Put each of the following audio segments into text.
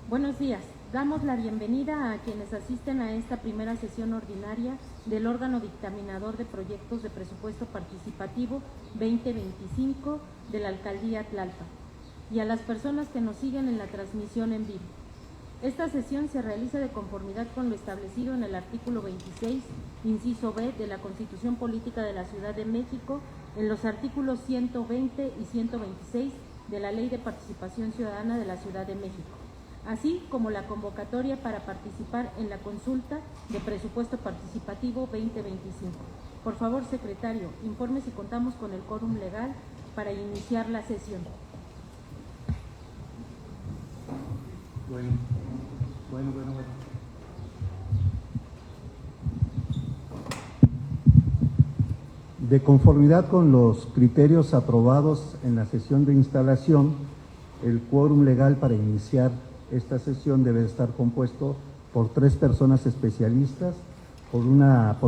Buenos días. Damos la bienvenida a quienes asisten a esta primera sesión ordinaria del órgano dictaminador de proyectos de presupuesto participativo 2025 de la Alcaldía Tlalpan y a las personas que nos siguen en la transmisión en vivo. Esta sesión se realiza de conformidad con lo establecido en el artículo 26, inciso B de la Constitución Política de la Ciudad de México, en los artículos 120 y 126 de la Ley de Participación Ciudadana de la Ciudad de México, así como la convocatoria para participar en la consulta de presupuesto participativo 2025. Por favor, secretario, informe si contamos con el quórum legal para iniciar la sesión. Bueno. De conformidad con los criterios aprobados en la sesión de instalación, el quórum legal para iniciar esta sesión debe estar compuesto por 3 personas especialistas, por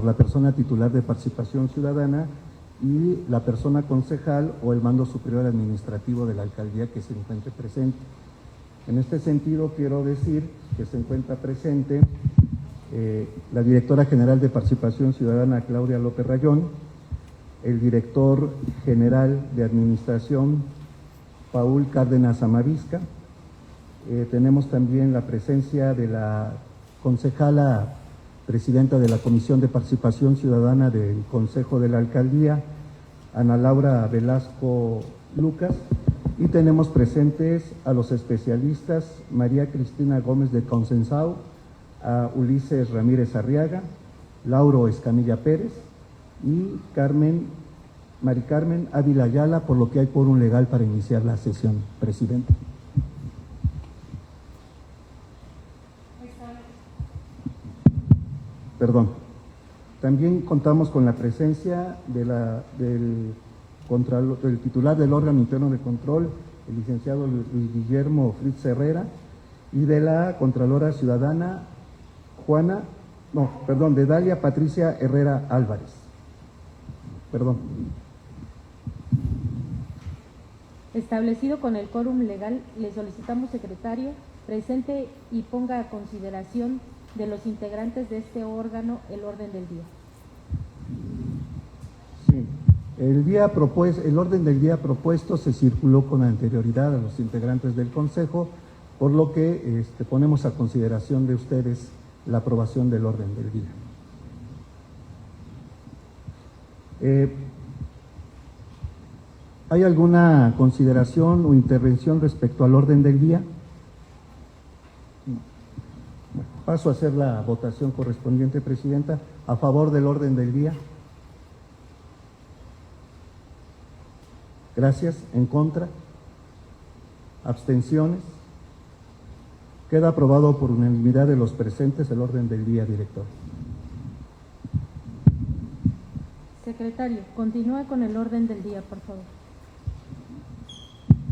la persona titular de Participación Ciudadana y la persona concejal o el mando superior administrativo de la alcaldía que se encuentre presente. En este sentido, quiero decir que se encuentra presente la directora general de Participación Ciudadana, Claudia López Rayón, el director general de Administración, Paul Cárdenas Amavisca. Tenemos también la presencia de la concejala presidenta de la Comisión de Participación Ciudadana del Consejo de la Alcaldía, Ana Laura Velasco Lucas, y tenemos presentes a los especialistas María Cristina Gómez de Consensau, a Ulises Ramírez Arriaga, Lauro Escamilla Pérez y Mari Carmen Ávila Ayala, por lo que hay quórum legal para iniciar la sesión, presidente. Perdón. También contamos con la presencia del titular del órgano interno de control, el licenciado Luis Guillermo Fritz Herrera, y de la Contralora Ciudadana, de Dalia Patricia Herrera Álvarez. Establecido con el quórum legal, le solicitamos, secretario, presente y ponga a consideración de los integrantes de este órgano el orden del día. Sí. El orden del día propuesto se circuló con anterioridad a los integrantes del Consejo, por lo que ponemos a consideración de ustedes la aprobación del orden del día. ¿Hay alguna consideración o intervención respecto al orden del día? Paso a hacer la votación correspondiente, Presidenta. ¿A favor del orden del día? Gracias. ¿En contra? ¿Abstenciones? Queda aprobado por unanimidad de los presentes el orden del día, director. Secretario, continúa con el orden del día, por favor.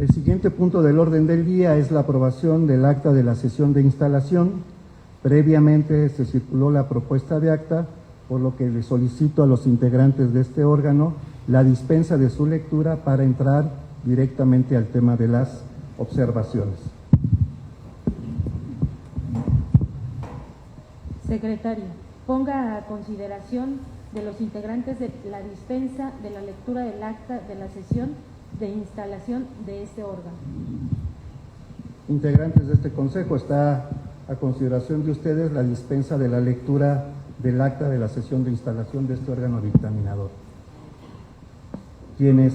El siguiente punto del orden del día es la aprobación del acta de la sesión de instalación. Previamente se circuló la propuesta de acta, por lo que le solicito a los integrantes de este órgano la dispensa de su lectura para entrar directamente al tema de las observaciones. Secretario, ponga a consideración de los integrantes de la dispensa de la lectura del acta de la sesión de instalación de este órgano. Integrantes de este consejo, está a consideración de ustedes la dispensa de la lectura del acta de la sesión de instalación de este órgano dictaminador. ¿Tienes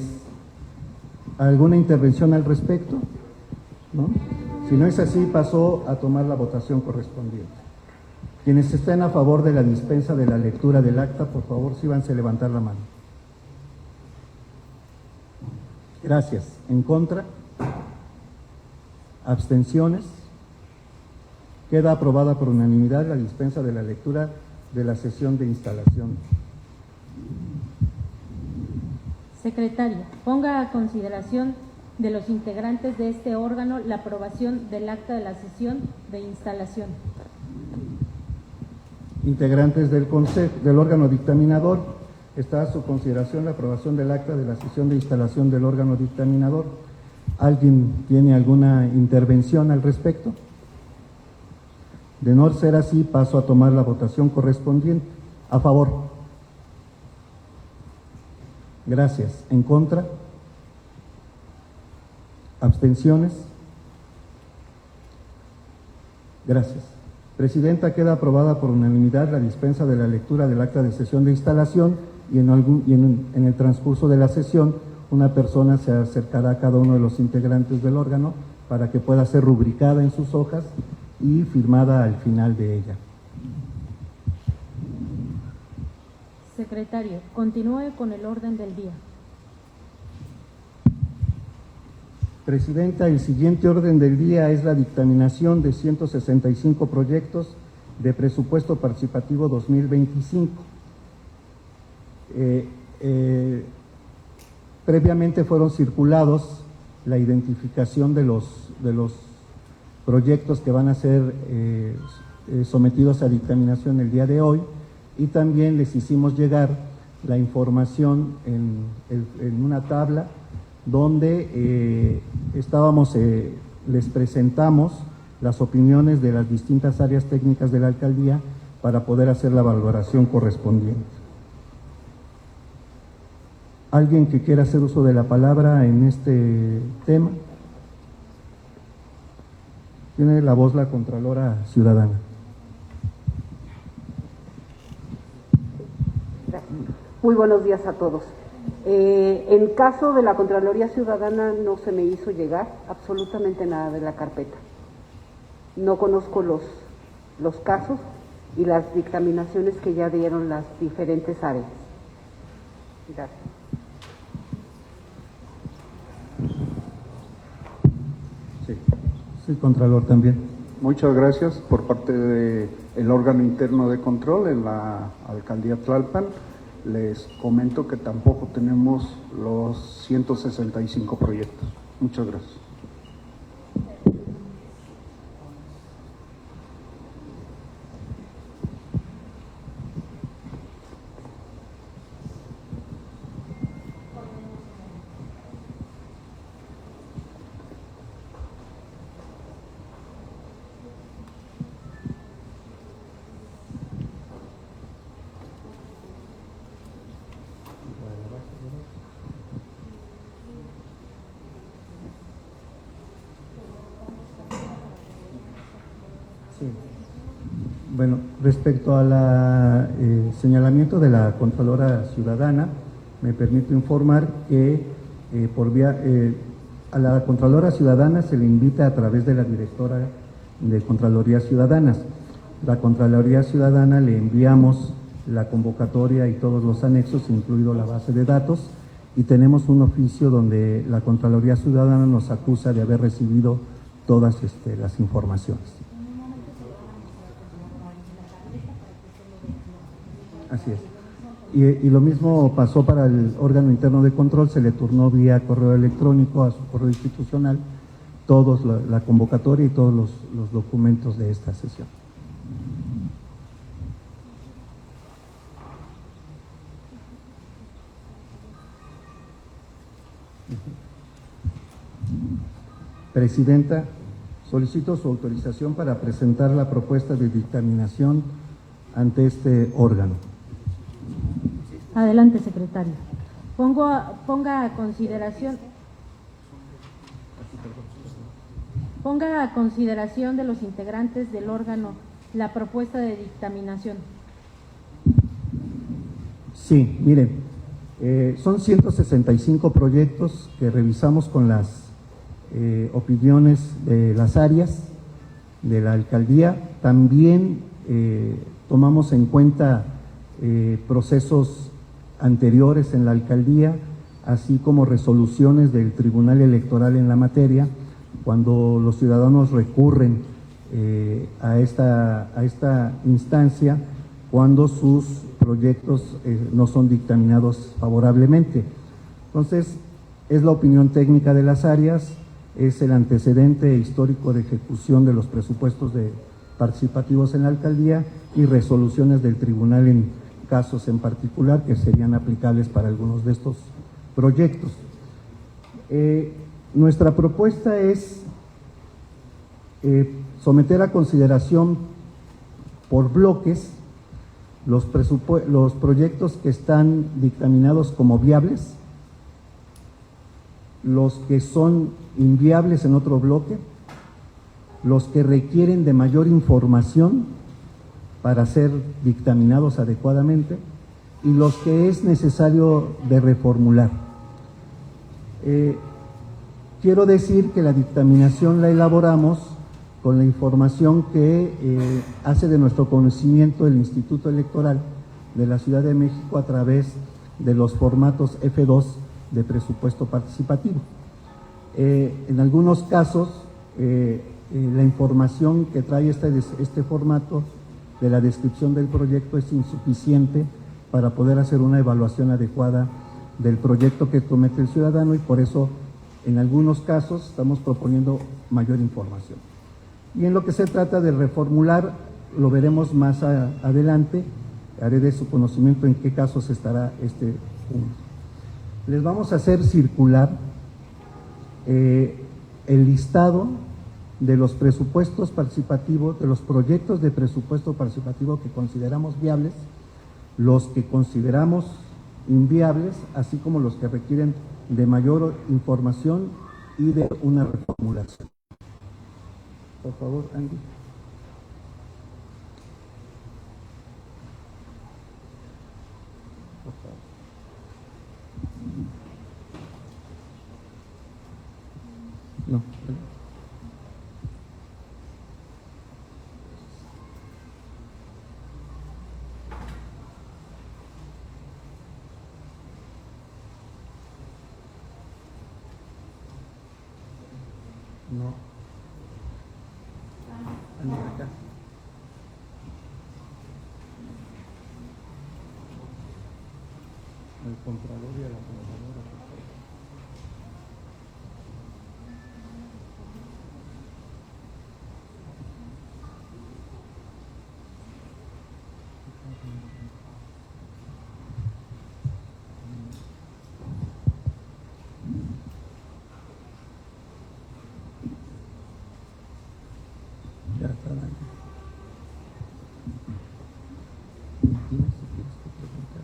alguna intervención al respecto? ¿No? Si no es así, paso a tomar la votación correspondiente. Quienes estén a favor de la dispensa de la lectura del acta, por favor, síbanse a levantar la mano. Gracias. ¿En contra? ¿Abstenciones? Queda aprobada por unanimidad la dispensa de la lectura de la sesión de instalación. Secretario, ponga a consideración de los integrantes de este órgano la aprobación del acta de la sesión de instalación. Integrantes del órgano dictaminador, Está a su consideración la aprobación del acta de la sesión de instalación del órgano dictaminador. ¿Alguien tiene alguna intervención al respecto? De no ser así, paso a tomar la votación correspondiente. A favor. Gracias. ¿En contra? ¿Abstenciones? Gracias. Presidenta, queda aprobada por unanimidad la dispensa de la lectura del acta de sesión de instalación y en el transcurso de la sesión una persona se acercará a cada uno de los integrantes del órgano para que pueda ser rubricada en sus hojas y firmada al final de ella. Secretario, continúe con el orden del día. Presidenta, el siguiente orden del día es la dictaminación de 165 proyectos de presupuesto participativo 2025. Previamente fueron circulados la identificación de los proyectos que van a ser sometidos a dictaminación el día de hoy, y también les hicimos llegar la información en una tabla donde les presentamos las opiniones de las distintas áreas técnicas de la alcaldía para poder hacer la valoración correspondiente. ¿Alguien que quiera hacer uso de la palabra en este tema? Tiene la voz la Contralora Ciudadana. Muy buenos días a todos. En caso de la Contraloría Ciudadana no se me hizo llegar absolutamente nada de la carpeta. No conozco los casos y las dictaminaciones que ya dieron las diferentes áreas. Gracias. Sí, Contralor también. Muchas gracias por parte del órgano interno de control en la alcaldía Tlalpan. Les comento que tampoco tenemos los 165 proyectos. Muchas gracias. Bueno, respecto al señalamiento de la Contralora Ciudadana, me permito informar que a la Contralora Ciudadana se le invita a través de la directora de Contralorías Ciudadanas. La Contraloría Ciudadana le enviamos la convocatoria y todos los anexos, incluido la base de datos, y tenemos un oficio donde la Contraloría Ciudadana nos acusa de haber recibido todas las informaciones. Así es. Y lo mismo pasó para el órgano interno de control, se le turnó vía correo electrónico a su correo institucional todos la convocatoria y todos los documentos de esta sesión. Presidenta, solicito su autorización para presentar la propuesta de dictaminación ante este órgano. Adelante, secretario. Ponga a consideración de los integrantes del órgano la propuesta de dictaminación. Sí, miren, son 165 proyectos que revisamos con las opiniones de las áreas de la alcaldía. También tomamos en cuenta procesos anteriores en la alcaldía, así como resoluciones del Tribunal Electoral en la materia, cuando los ciudadanos recurren a esta instancia, cuando sus proyectos no son dictaminados favorablemente. Entonces, es la opinión técnica de las áreas, es el antecedente histórico de ejecución de los presupuestos participativos en la alcaldía y resoluciones del tribunal casos en particular que serían aplicables para algunos de estos proyectos. Nuestra propuesta es someter a consideración por bloques los proyectos que están dictaminados como viables, los que son inviables en otro bloque, los que requieren de mayor información para ser dictaminados adecuadamente y los que es necesario de reformular. Quiero decir que la dictaminación la elaboramos con la información que hace de nuestro conocimiento el Instituto Electoral de la Ciudad de México a través de los formatos F2 de presupuesto participativo. En algunos casos, la información que trae este formato de la descripción del proyecto es insuficiente para poder hacer una evaluación adecuada del proyecto que somete el ciudadano, y por eso en algunos casos estamos proponiendo mayor información. Y en lo que se trata de reformular, lo veremos más adelante, haré de su conocimiento en qué casos estará este punto. Les vamos a hacer circular el listado de los presupuestos participativos, de los proyectos de presupuesto participativo que consideramos viables, los que consideramos inviables, así como los que requieren de mayor información y de una reformulación. Por favor, Andy. Por favor. No. No. Andy, acá. El contralor y a la colaboradora, por favor. Ya está, Andy. Dime si quieres que preguntar.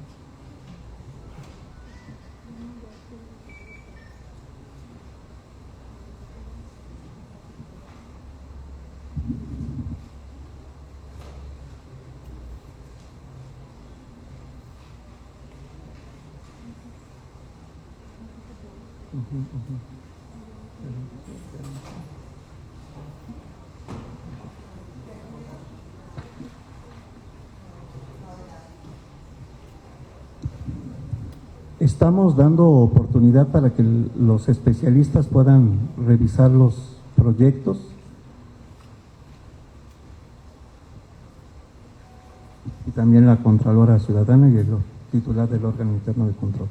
Estamos dando oportunidad para que los especialistas puedan revisar los proyectos. Y también la Contralora Ciudadana y el titular del órgano interno de control.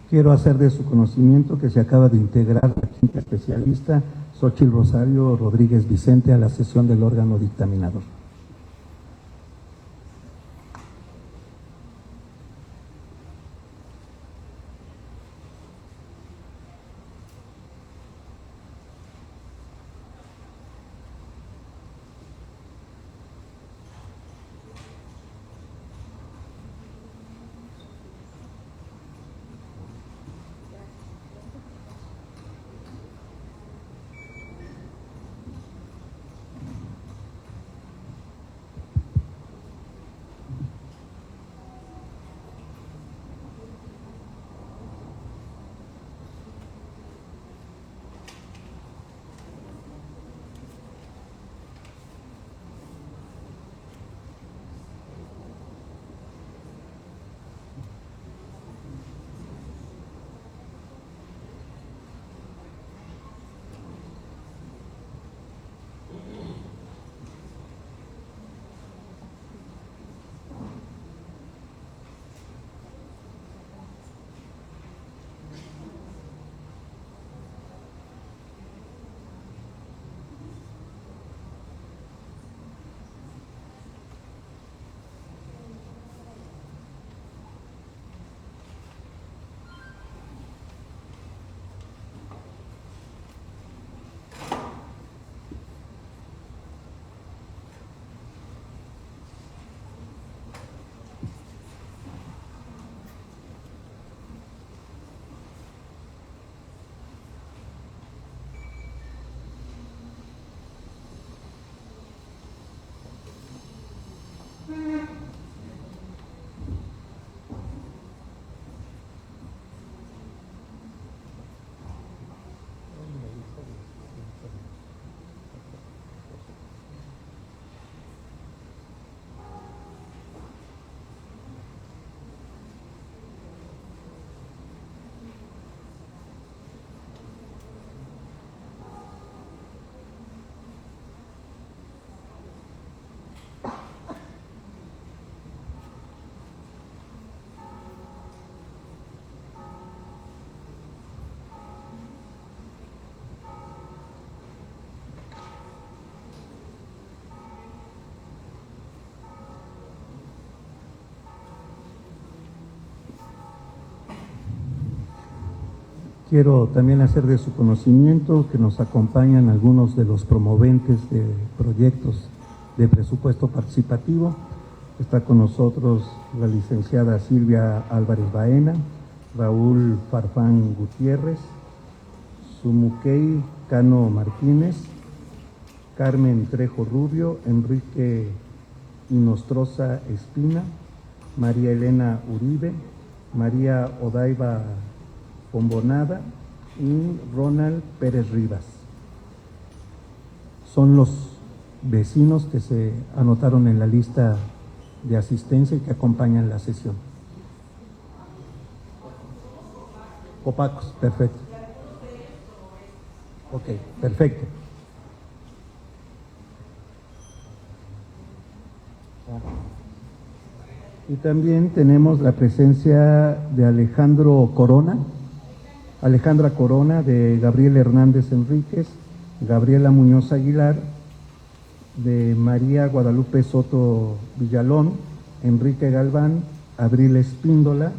Quiero hacer de su conocimiento que se acaba de integrar la quinta especialista Xochitl Rosario Rodríguez Vicente a la sesión del órgano dictaminador. Quiero también hacer de su conocimiento que nos acompañan algunos de los promoventes de proyectos de presupuesto participativo. Está con nosotros la licenciada Silvia Álvarez Baena, Raúl Farfán Gutiérrez, Sumukei Cano Martínez, Carmen Trejo Rubio, Enrique Inostroza Espina, María Elena Uribe, María Odaiba Pombonada y Ronald Pérez Rivas. Son los vecinos que se anotaron en la lista de asistencia y que acompañan la sesión. Copacos, perfecto. Ok, perfecto. Y también tenemos la presencia de Alejandra Corona, de Gabriel Hernández Enríquez, Gabriela Muñoz Aguilar, de María Guadalupe Soto Villalón, Enrique Galván, Abril Espíndola,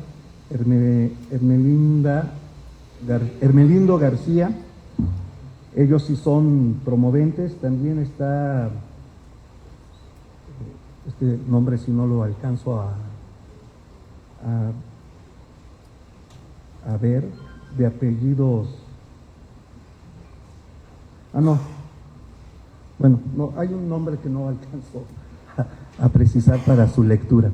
Hermelindo García. Ellos sí son promoventes. También está, este nombre si no lo alcanzo a ver, de apellidos. No. Bueno, no, hay un nombre que no alcanzo a precisar para su lectura.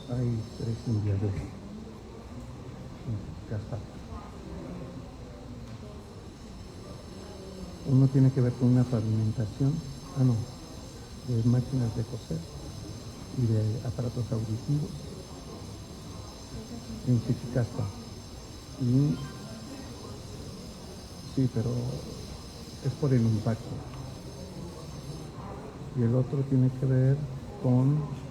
Hay 3 individuos. Ya está. Uno tiene que ver con una pavimentación, de máquinas de coser y de aparatos auditivos en Chichicaspa. Y sí, pero es por el impacto. Y el otro tiene que ver con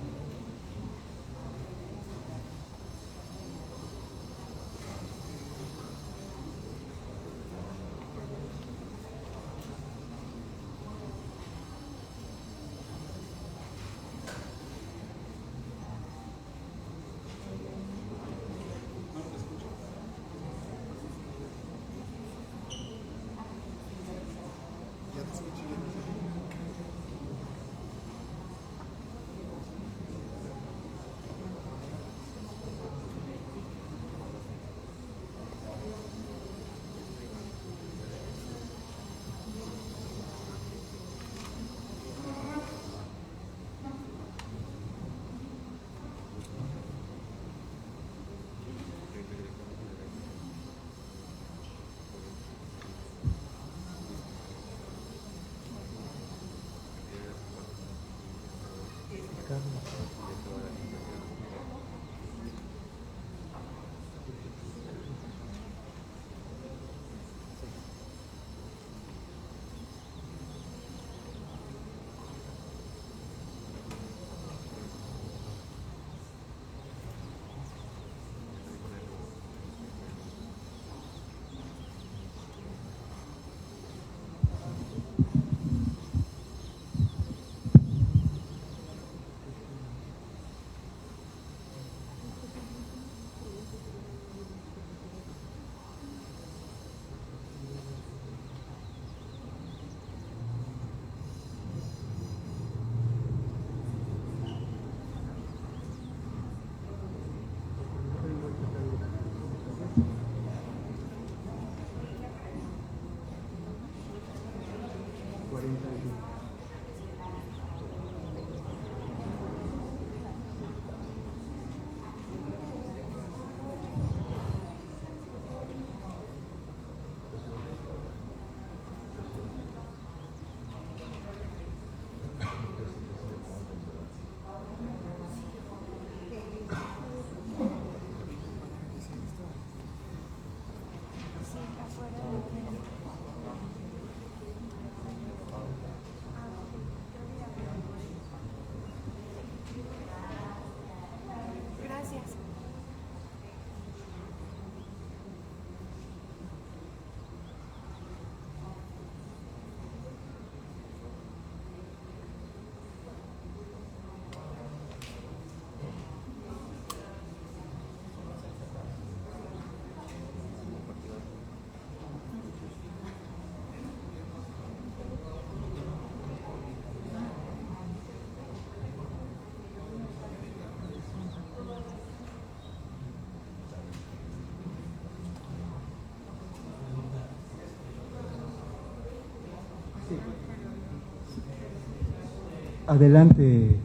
adelante,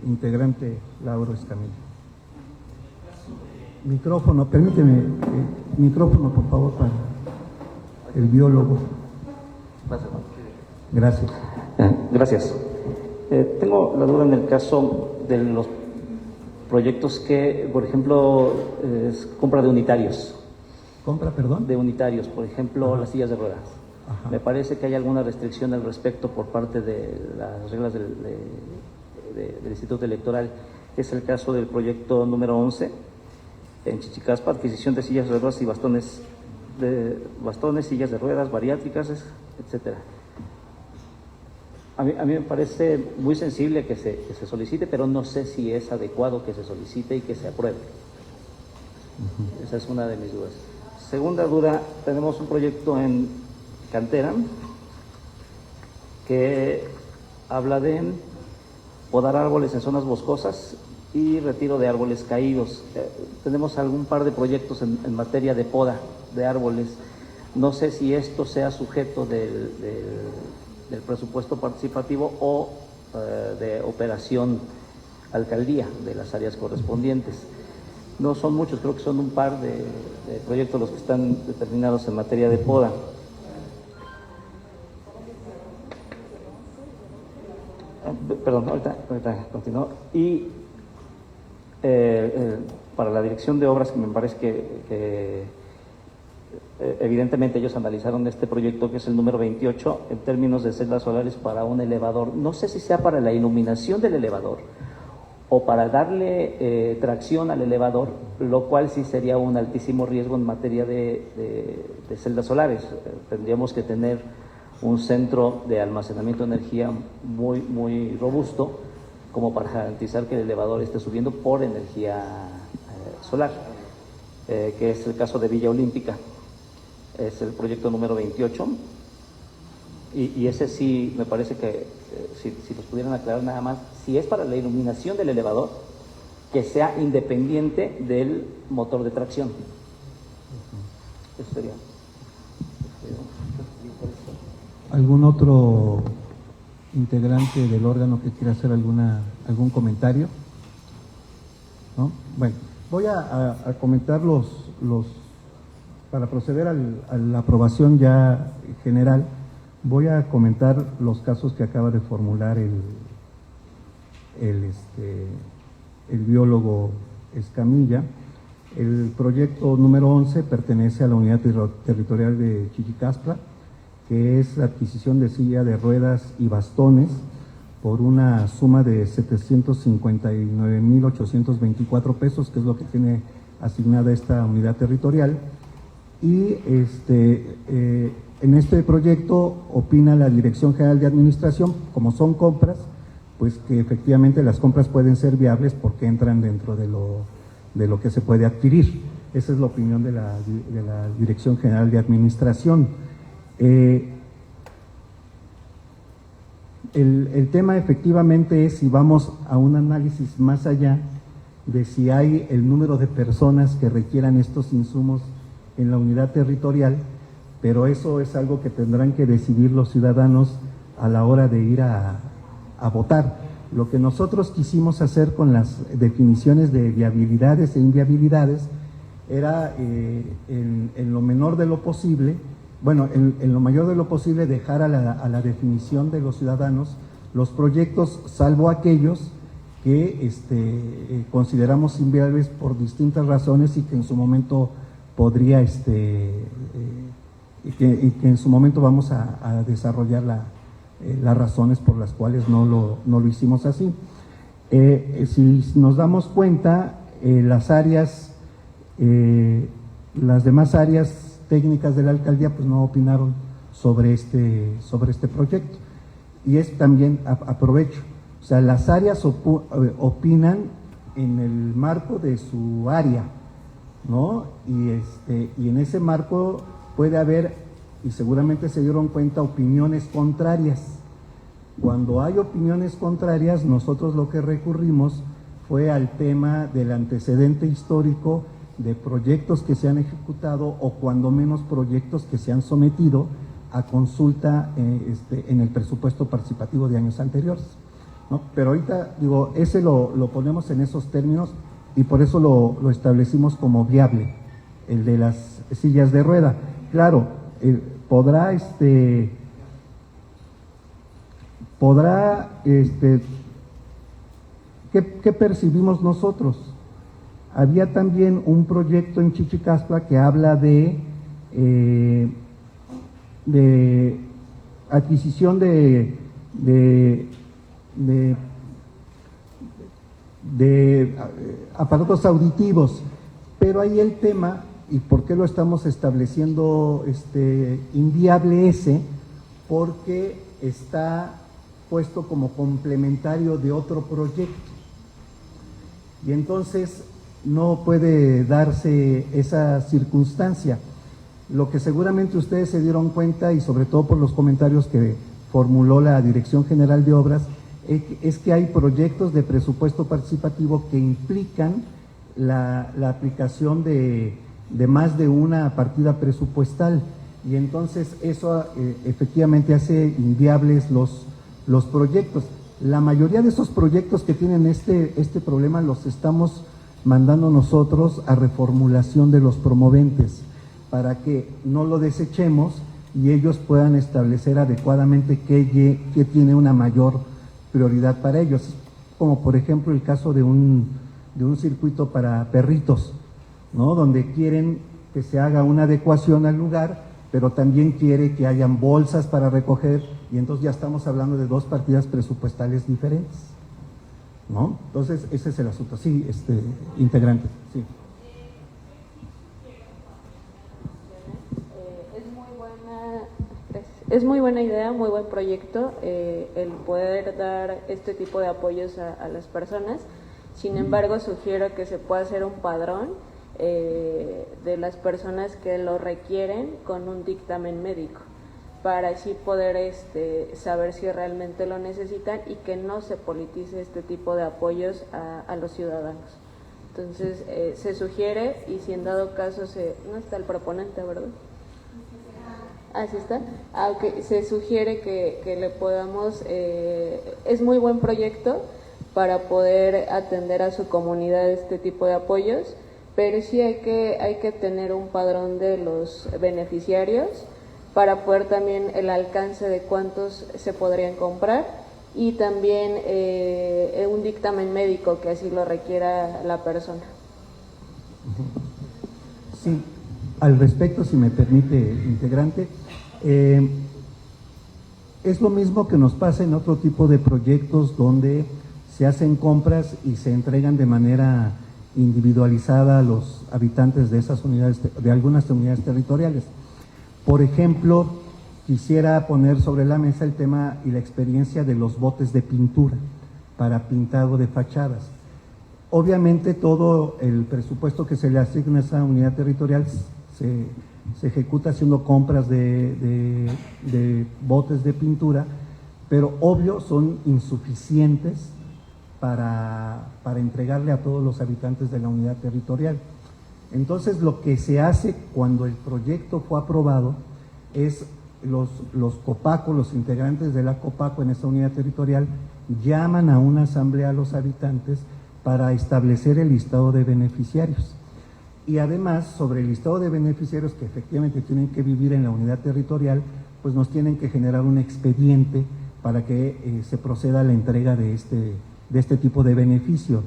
integrante Lauro Escamilla. Micrófono, permíteme, micrófono por favor para el biólogo. Gracias. Gracias. Tengo la duda en el caso de los proyectos que, por ejemplo, es compra de unitarios. ¿Compra, perdón? De unitarios, por ejemplo, Ajá. las sillas de ruedas. Ajá. Me parece que hay alguna restricción al respecto por parte de las reglas del Instituto Electoral. Es el caso del proyecto número 11 en Chichicaspa, adquisición de sillas de ruedas y bastones, sillas de ruedas, bariátricas, etcétera. A mí me parece muy sensible que se solicite, pero no sé si es adecuado que se solicite y que se apruebe. Esa es una de mis dudas. Segunda duda, tenemos un proyecto en Cantera que habla de podar árboles en zonas boscosas y retiro de árboles caídos. Tenemos algún par de proyectos en materia de poda de árboles. No sé si esto sea sujeto del presupuesto participativo o de operación alcaldía de las áreas correspondientes. No son muchos, creo que son un par de proyectos los que están determinados en materia de poda. Perdón, ahorita continúo. Y para la dirección de obras, que me parece que evidentemente ellos analizaron este proyecto, que es el número 28, en términos de celdas solares para un elevador. No sé si sea para la iluminación del elevador o para darle tracción al elevador, lo cual sí sería un altísimo riesgo en materia de celdas solares. Tendríamos que tener un centro de almacenamiento de energía muy robusto como para garantizar que el elevador esté subiendo por energía solar, que es el caso de Villa Olímpica. Es el proyecto número 28 y ese sí me parece que si los pudieran aclarar nada más, si es para la iluminación del elevador, que sea independiente del motor de tracción. Eso sería. ¿Algún otro integrante del órgano que quiera hacer algún comentario? ¿No? Bueno, voy a comentar para proceder a la aprobación ya general, voy a comentar los casos que acaba de formular el biólogo Escamilla. El proyecto número 11 pertenece a la unidad territorial de Chichicaspla, que es la adquisición de silla de ruedas y bastones por una suma de 759,824 pesos, que es lo que tiene asignada esta unidad territorial. Y en este proyecto opina la Dirección General de Administración, como son compras, pues que efectivamente las compras pueden ser viables porque entran dentro de lo que se puede adquirir. Esa es la opinión de la Dirección General de Administración. El tema efectivamente es si vamos a un análisis más allá de si hay el número de personas que requieran estos insumos en la unidad territorial, pero eso es algo que tendrán que decidir los ciudadanos a la hora de ir a votar. Lo que nosotros quisimos hacer con las definiciones de viabilidades e inviabilidades era en lo menor de lo posible, bueno, en lo mayor de lo posible dejar a la definición de los ciudadanos los proyectos, salvo aquellos que consideramos inviables por distintas razones y que en su momento podría, y que en su momento vamos a desarrollar las razones por las cuales no lo hicimos así. Si nos damos cuenta, las demás áreas técnicas de la alcaldía pues no opinaron sobre este proyecto, y es también aprovecho, o sea, las áreas opinan en el marco de su área, ¿no? Y en ese marco puede haber, y seguramente se dieron cuenta, opiniones contrarias. Cuando hay opiniones contrarias, nosotros lo que recurrimos fue al tema del antecedente histórico de proyectos que se han ejecutado o cuando menos proyectos que se han sometido a consulta en el presupuesto participativo de años anteriores, ¿no? Pero ahorita, digo, ese lo ponemos en esos términos y por eso lo establecimos como viable, el de las sillas de rueda. Claro, podrá ¿qué percibimos nosotros? Había también un proyecto en Chichicaspla que habla de adquisición de aparatos auditivos, pero ahí el tema, y por qué lo estamos estableciendo inviable ese, porque está puesto como complementario de otro proyecto, y entonces no puede darse esa circunstancia. Lo que seguramente ustedes se dieron cuenta, y sobre todo por los comentarios que formuló la Dirección General de Obras, es que hay proyectos de presupuesto participativo que implican la aplicación de más de una partida presupuestal, y entonces eso efectivamente hace inviables los proyectos. La mayoría de esos proyectos que tienen este problema los estamos mandando nosotros a reformulación de los promoventes para que no lo desechemos y ellos puedan establecer adecuadamente qué tiene una mayor prioridad para ellos, como por ejemplo el caso de un circuito para perritos, ¿no? Donde quieren que se haga una adecuación al lugar, pero también quiere que hayan bolsas para recoger, y entonces ya estamos hablando de dos partidas presupuestales diferentes, ¿no? Entonces ese es el asunto. Sí, integrante, sí. Es muy buena idea, muy buen proyecto, el poder dar este tipo de apoyos a las personas. Sin embargo, sugiero que se pueda hacer un padrón de las personas que lo requieren con un dictamen médico, para así poder saber si realmente lo necesitan y que no se politice este tipo de apoyos a los ciudadanos. Entonces, se sugiere, y si en dado caso no está el proponente, ¿verdad? Así está. Okay. Se sugiere que le podamos, es muy buen proyecto para poder atender a su comunidad este tipo de apoyos, pero sí hay que tener un padrón de los beneficiarios para poder también el alcance de cuántos se podrían comprar, y también un dictamen médico que así lo requiera la persona. Sí, al respecto, si me permite, integrante, es lo mismo que nos pasa en otro tipo de proyectos donde se hacen compras y se entregan de manera individualizada a los habitantes de esas unidades, de algunas unidades territoriales. Por ejemplo, quisiera poner sobre la mesa el tema y la experiencia de los botes de pintura para pintado de fachadas. Obviamente todo el presupuesto que se le asigna a esa unidad territorial se ejecuta haciendo compras de botes de pintura, pero obvio son insuficientes para entregarle a todos los habitantes de la unidad territorial. Entonces, lo que se hace cuando el proyecto fue aprobado es los COPACO, los integrantes de la COPACO en esa unidad territorial, llaman a una asamblea a los habitantes para establecer el listado de beneficiarios. Y además, sobre el listado de beneficiarios que efectivamente tienen que vivir en la unidad territorial, pues nos tienen que generar un expediente para que se proceda a la entrega de este tipo de beneficio.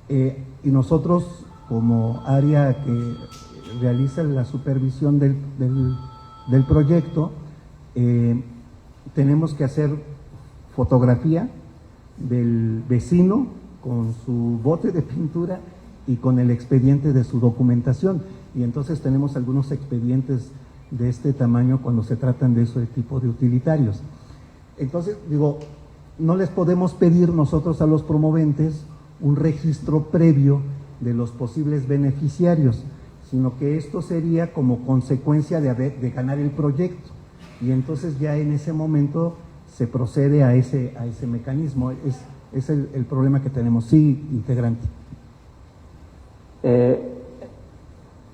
Y nosotros, como área que realiza la supervisión del proyecto, tenemos que hacer fotografía del vecino con su bote de pintura y con el expediente de su documentación, y entonces tenemos algunos expedientes de este tamaño cuando se tratan de ese tipo de utilitarios. Entonces, digo, no les podemos pedir nosotros a los promoventes un registro previo de los posibles beneficiarios, sino que esto sería como consecuencia de ganar el proyecto, y entonces ya en ese momento se procede a ese mecanismo. Es el problema que tenemos. Sí, integrante.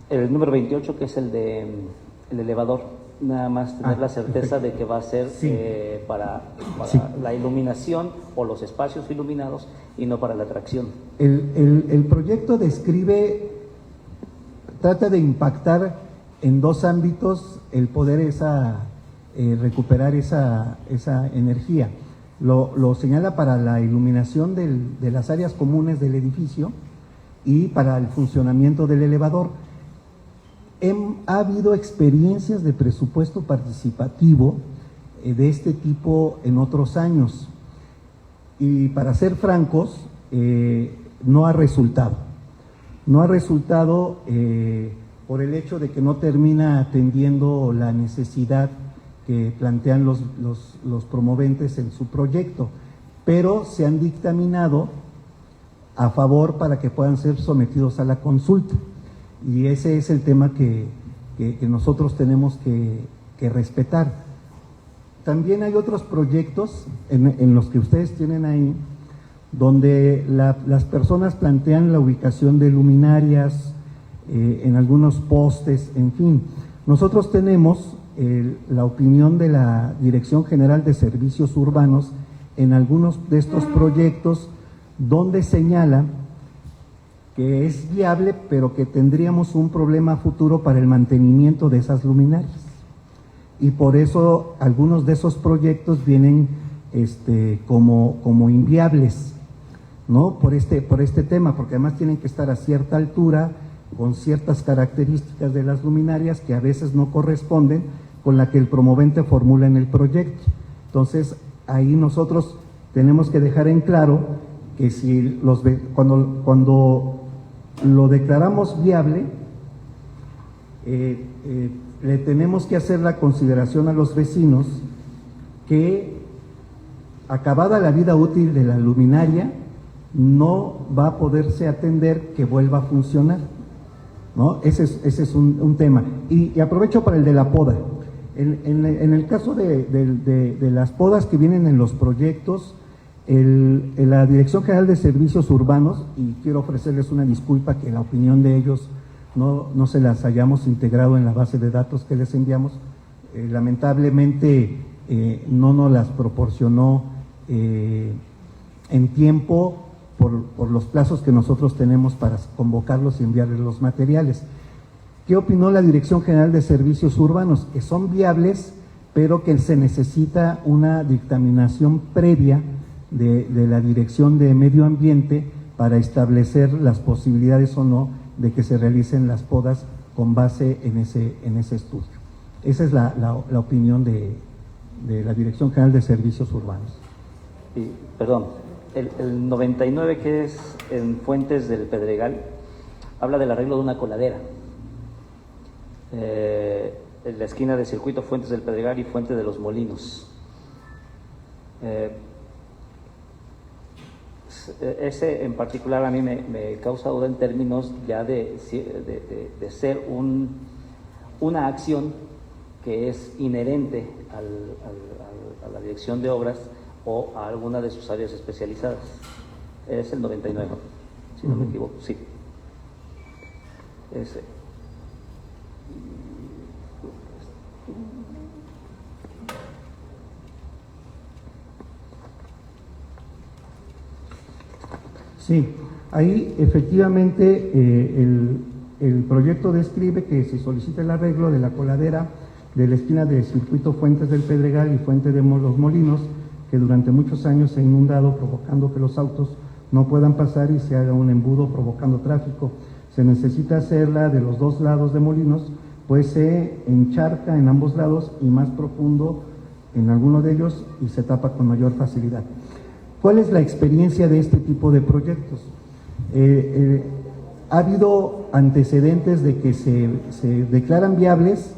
El número 28, que es el elevador, nada más tener la certeza perfecto. de que va a ser Sí. para Sí. la iluminación o los espacios iluminados y no para la atracción. El proyecto trata de impactar en dos ámbitos el poder recuperar esa energía. Lo señala para la iluminación de las áreas comunes del edificio y para el funcionamiento del elevador. Ha habido experiencias de presupuesto participativo de este tipo en otros años, y para ser francos, no ha resultado. No ha resultado por el hecho de que no termina atendiendo la necesidad que plantean los promoventes en su proyecto, pero se han dictaminado a favor para que puedan ser sometidos a la consulta, y ese es el tema que nosotros tenemos que respetar. También hay otros proyectos en los que ustedes tienen ahí, donde las personas plantean la ubicación de luminarias en algunos postes, en fin. Nosotros tenemos la opinión de la Dirección General de Servicios Urbanos, en algunos de estos proyectos donde señala que es viable, pero que tendríamos un problema futuro para el mantenimiento de esas luminarias. Y por eso algunos de esos proyectos vienen como inviables, ¿no? Por este tema, porque además tienen que estar a cierta altura, con ciertas características de las luminarias que a veces no corresponden con la que el promovente formula en el proyecto. Entonces, ahí nosotros tenemos que dejar en claro que si cuando lo declaramos viable, le tenemos que hacer la consideración a los vecinos que, acabada la vida útil de la luminaria, no va a poderse atender que vuelva a funcionar, ¿no? Ese es un tema. Y aprovecho para el de la poda. En el caso de las podas que vienen en los proyectos, la Dirección General de Servicios Urbanos, y quiero ofrecerles una disculpa que la opinión de ellos no se las hayamos integrado en la base de datos que les enviamos, lamentablemente no nos las proporcionó en tiempo por los plazos que nosotros tenemos para convocarlos y enviarles los materiales. ¿Qué opinó la Dirección General de Servicios Urbanos? Que son viables, pero que se necesita una dictaminación previa de la Dirección de Medio Ambiente para establecer las posibilidades o no de que se realicen las podas con base en ese estudio. Esa es la opinión de la Dirección General de Servicios Urbanos. Y, perdón, el 99, que es en Fuentes del Pedregal, habla del arreglo de una coladera en la esquina de Circuito Fuentes del Pedregal y Fuente de los Molinos. Ese en particular a mí me causa duda en términos ya de ser una acción que es inherente a la dirección de obras o a alguna de sus áreas especializadas. Es el 99, si no me equivoco, sí. Ese. Sí, ahí efectivamente el proyecto describe que se solicita el arreglo de la coladera de la esquina del Circuito Fuentes del Pedregal y Fuente de los Molinos, que durante muchos años se ha inundado, provocando que los autos no puedan pasar y se haga un embudo provocando tráfico. Se necesita hacerla de los dos lados de Molinos, pues se encharca en ambos lados y más profundo en alguno de ellos y se tapa con mayor facilidad. ¿Cuál es la experiencia de este tipo de proyectos? Ha habido antecedentes de que se declaran viables,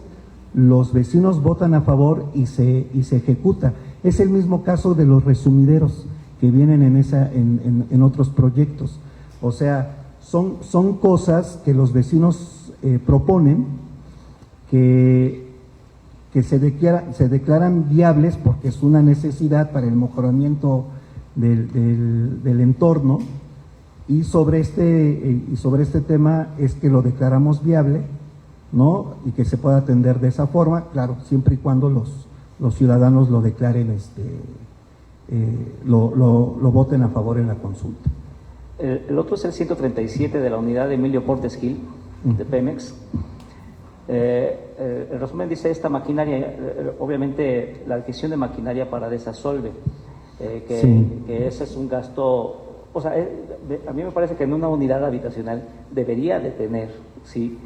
los vecinos votan a favor y se ejecuta. Es el mismo caso de los resumideros que vienen en otros proyectos. O sea, son cosas que los vecinos proponen, que se declaran viables porque es una necesidad para el mejoramiento del entorno, y sobre este tema es que lo declaramos viable, ¿no? Y que se pueda atender de esa forma, claro, siempre y cuando los ciudadanos lo declaren, lo voten a favor en la consulta. El otro es el 137 de la unidad de Emilio Portes Gil, de Pemex. El resumen dice: esta maquinaria, obviamente la adquisición de maquinaria para desasolve, que ese es un gasto, o sea, a mí me parece que en una unidad habitacional debería de tener, ¿sí?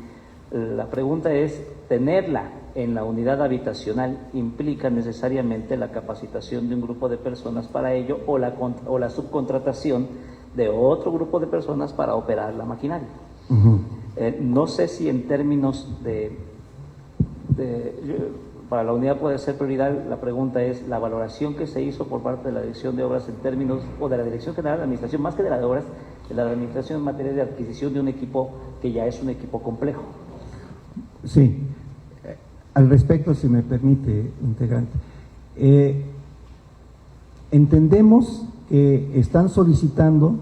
La pregunta es, ¿tenerla en la unidad habitacional implica necesariamente la capacitación de un grupo de personas para ello o la subcontratación de otro grupo de personas para operar la maquinaria? No sé si en términos para la unidad puede ser prioridad. La pregunta es la valoración que se hizo por parte de la Dirección de Obras en términos, o de la Dirección General de Administración, más que de la de Obras, de la Administración en materia de adquisición de un equipo que ya es un equipo complejo. Sí, al respecto, si me permite, integrante, entendemos que están solicitando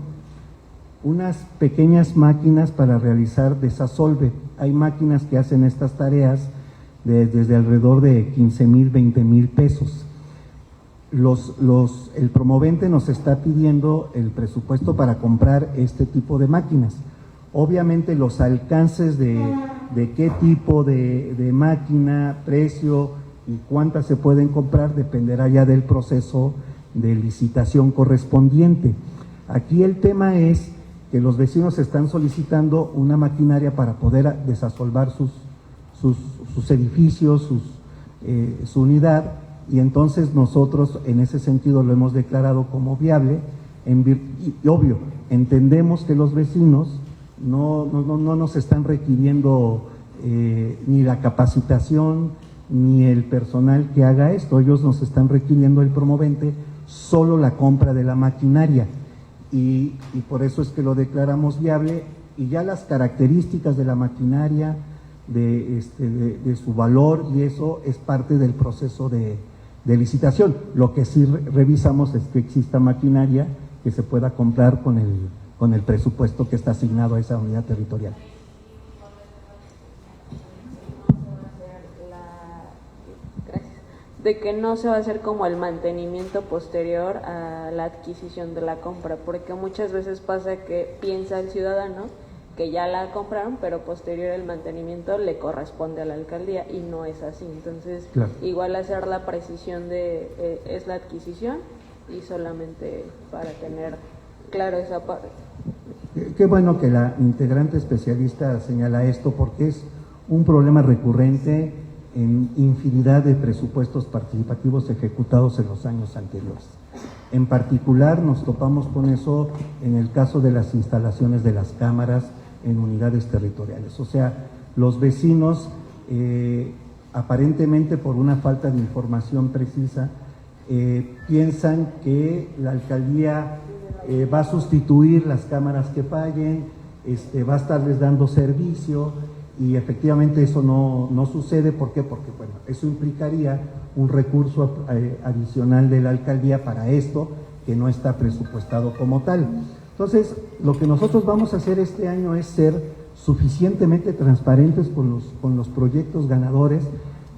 unas pequeñas máquinas para realizar desasolve. Hay máquinas que hacen estas tareas desde alrededor de 15,000, 20,000 pesos. el promovente nos está pidiendo el presupuesto para comprar este tipo de máquinas. Obviamente los alcances de qué tipo de máquina, precio y cuántas se pueden comprar dependerá ya del proceso de licitación correspondiente. Aquí el tema es que los vecinos están solicitando una maquinaria para poder desasolvar sus edificios, su unidad, y entonces nosotros en ese sentido lo hemos declarado como viable. Y obvio, entendemos que los vecinos no nos están requiriendo ni la capacitación ni el personal que haga esto. Ellos nos están requiriendo, el promovente, solo la compra de la maquinaria, y por eso es que lo declaramos viable. Y ya las características de la maquinaria, de su valor, y eso es parte del proceso de licitación. Lo que sí revisamos es que exista maquinaria que se pueda comprar con el presupuesto que está asignado a esa unidad territorial. De que no se va a hacer como el mantenimiento posterior a la adquisición de la compra, porque muchas veces pasa que piensa el ciudadano que ya la compraron, pero posterior el mantenimiento le corresponde a la alcaldía, y no es así. Entonces, claro, igual hacer la precisión de es la adquisición, y solamente para tener claro esa parte. Qué bueno que la integrante especialista señala esto, porque es un problema recurrente en infinidad de presupuestos participativos ejecutados en los años anteriores. En particular nos topamos con eso en el caso de las instalaciones de las cámaras en unidades territoriales. O sea, los vecinos, aparentemente por una falta de información precisa, piensan que la alcaldía va a sustituir las cámaras que fallen, va a estarles dando servicio, y efectivamente eso no sucede. ¿Por qué? Porque bueno, eso implicaría un recurso adicional de la alcaldía para esto, que no está presupuestado como tal. Entonces, lo que nosotros vamos a hacer este año es ser suficientemente transparentes con los proyectos ganadores,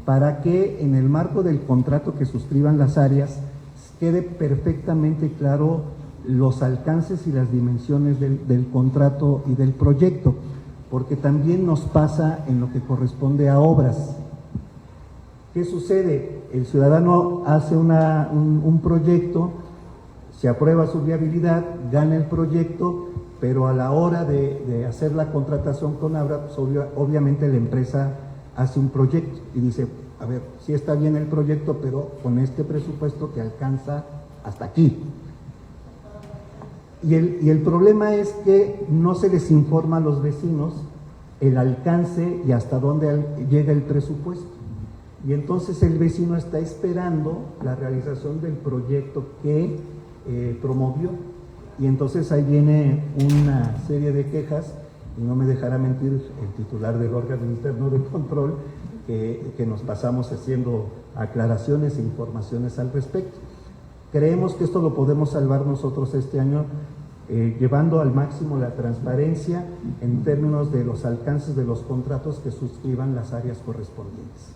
para que en el marco del contrato que suscriban las áreas quede perfectamente claro los alcances y las dimensiones del contrato y del proyecto, porque también nos pasa en lo que corresponde a obras. ¿Qué sucede? El ciudadano hace un proyecto, se aprueba su viabilidad, gana el proyecto, pero a la hora de hacer la contratación con Abra, pues obviamente la empresa hace un proyecto y dice, a ver, sí está bien el proyecto, pero con este presupuesto te alcanza hasta aquí. Y el problema es que no se les informa a los vecinos el alcance y hasta dónde llega el presupuesto. Y entonces el vecino está esperando la realización del proyecto que promovió. Y entonces ahí viene una serie de quejas, y no me dejará mentir el titular del órgano interno de control, que nos pasamos haciendo aclaraciones e informaciones al respecto. Creemos que esto lo podemos salvar nosotros este año, llevando al máximo la transparencia en términos de los alcances de los contratos que suscriban las áreas correspondientes.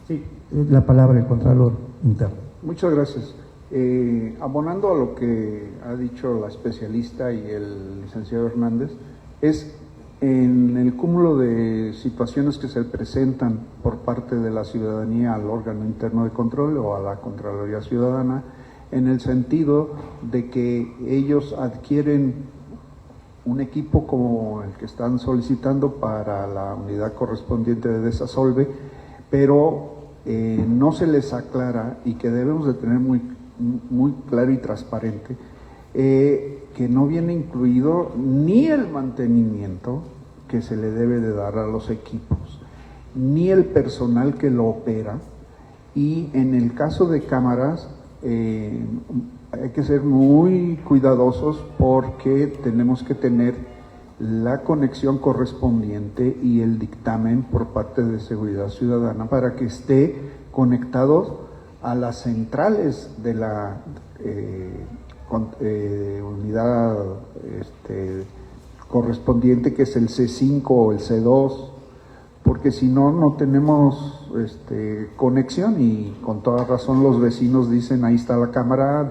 Sí, la palabra del Contralor Interno. Muchas gracias. Abonando a lo que ha dicho la especialista y el licenciado Hernández, es en el cúmulo de situaciones que se presentan por parte de la ciudadanía al órgano interno de control o a la Contraloría Ciudadana, en el sentido de que ellos adquieren un equipo como el que están solicitando para la unidad correspondiente de desasolve, pero no se les aclara, y que debemos de tener muy claro y transparente, que no viene incluido ni el mantenimiento que se le debe de dar a los equipos, ni el personal que lo opera. Y en el caso de cámaras, hay que ser muy cuidadosos, porque tenemos que tener la conexión correspondiente y el dictamen por parte de Seguridad Ciudadana para que esté conectados a las centrales de la unidad correspondiente, que es el C5 o el C2, porque si no, no tenemos conexión, y con toda razón los vecinos dicen, ahí está la cámara,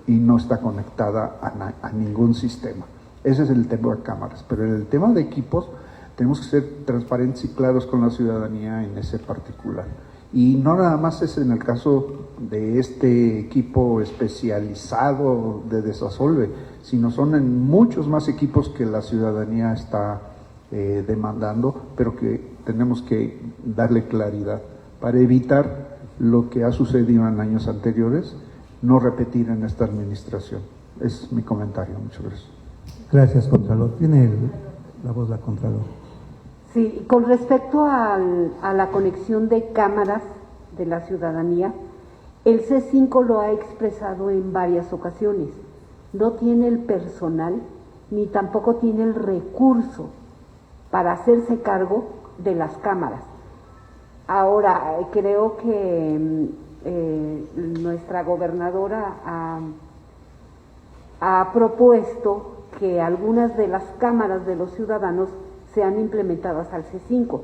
y no está conectada a ningún sistema. Ese es el tema de cámaras, pero en el tema de equipos tenemos que ser transparentes y claros con la ciudadanía en ese particular. Y no nada más es en el caso de este equipo especializado de Desasolve, sino son en muchos más equipos que la ciudadanía está demandando, pero que tenemos que darle claridad para evitar lo que ha sucedido en años anteriores, no repetir en esta administración. Es mi comentario. Muchas gracias. Gracias, Contralor. Tiene la voz la Contralor. Sí, con respecto a la conexión de cámaras de la ciudadanía, el C5 lo ha expresado en varias ocasiones. No tiene el personal ni tampoco tiene el recurso para hacerse cargo de las cámaras. Ahora, creo que nuestra gobernadora ha propuesto que algunas de las cámaras de los ciudadanos sean implementadas al C5.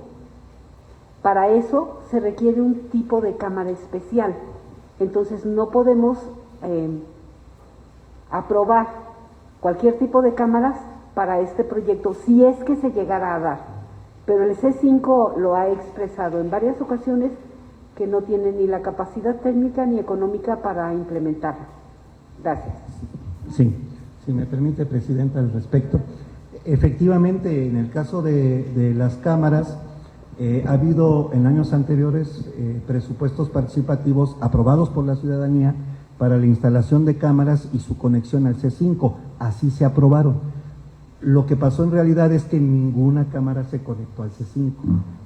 Para eso se requiere un tipo de cámara especial. Entonces no podemos aprobar cualquier tipo de cámaras para este proyecto, si es que se llegara a dar. Pero el C5 lo ha expresado en varias ocasiones que no tiene ni la capacidad técnica ni económica para implementarlo. Gracias. Sí, si me permite, Presidenta, al respecto. Efectivamente, en el caso de las cámaras, ha habido en años anteriores presupuestos participativos aprobados por la ciudadanía para la instalación de cámaras y su conexión al C5. Así se aprobaron. Lo que pasó en realidad es que ninguna cámara se conectó al C5,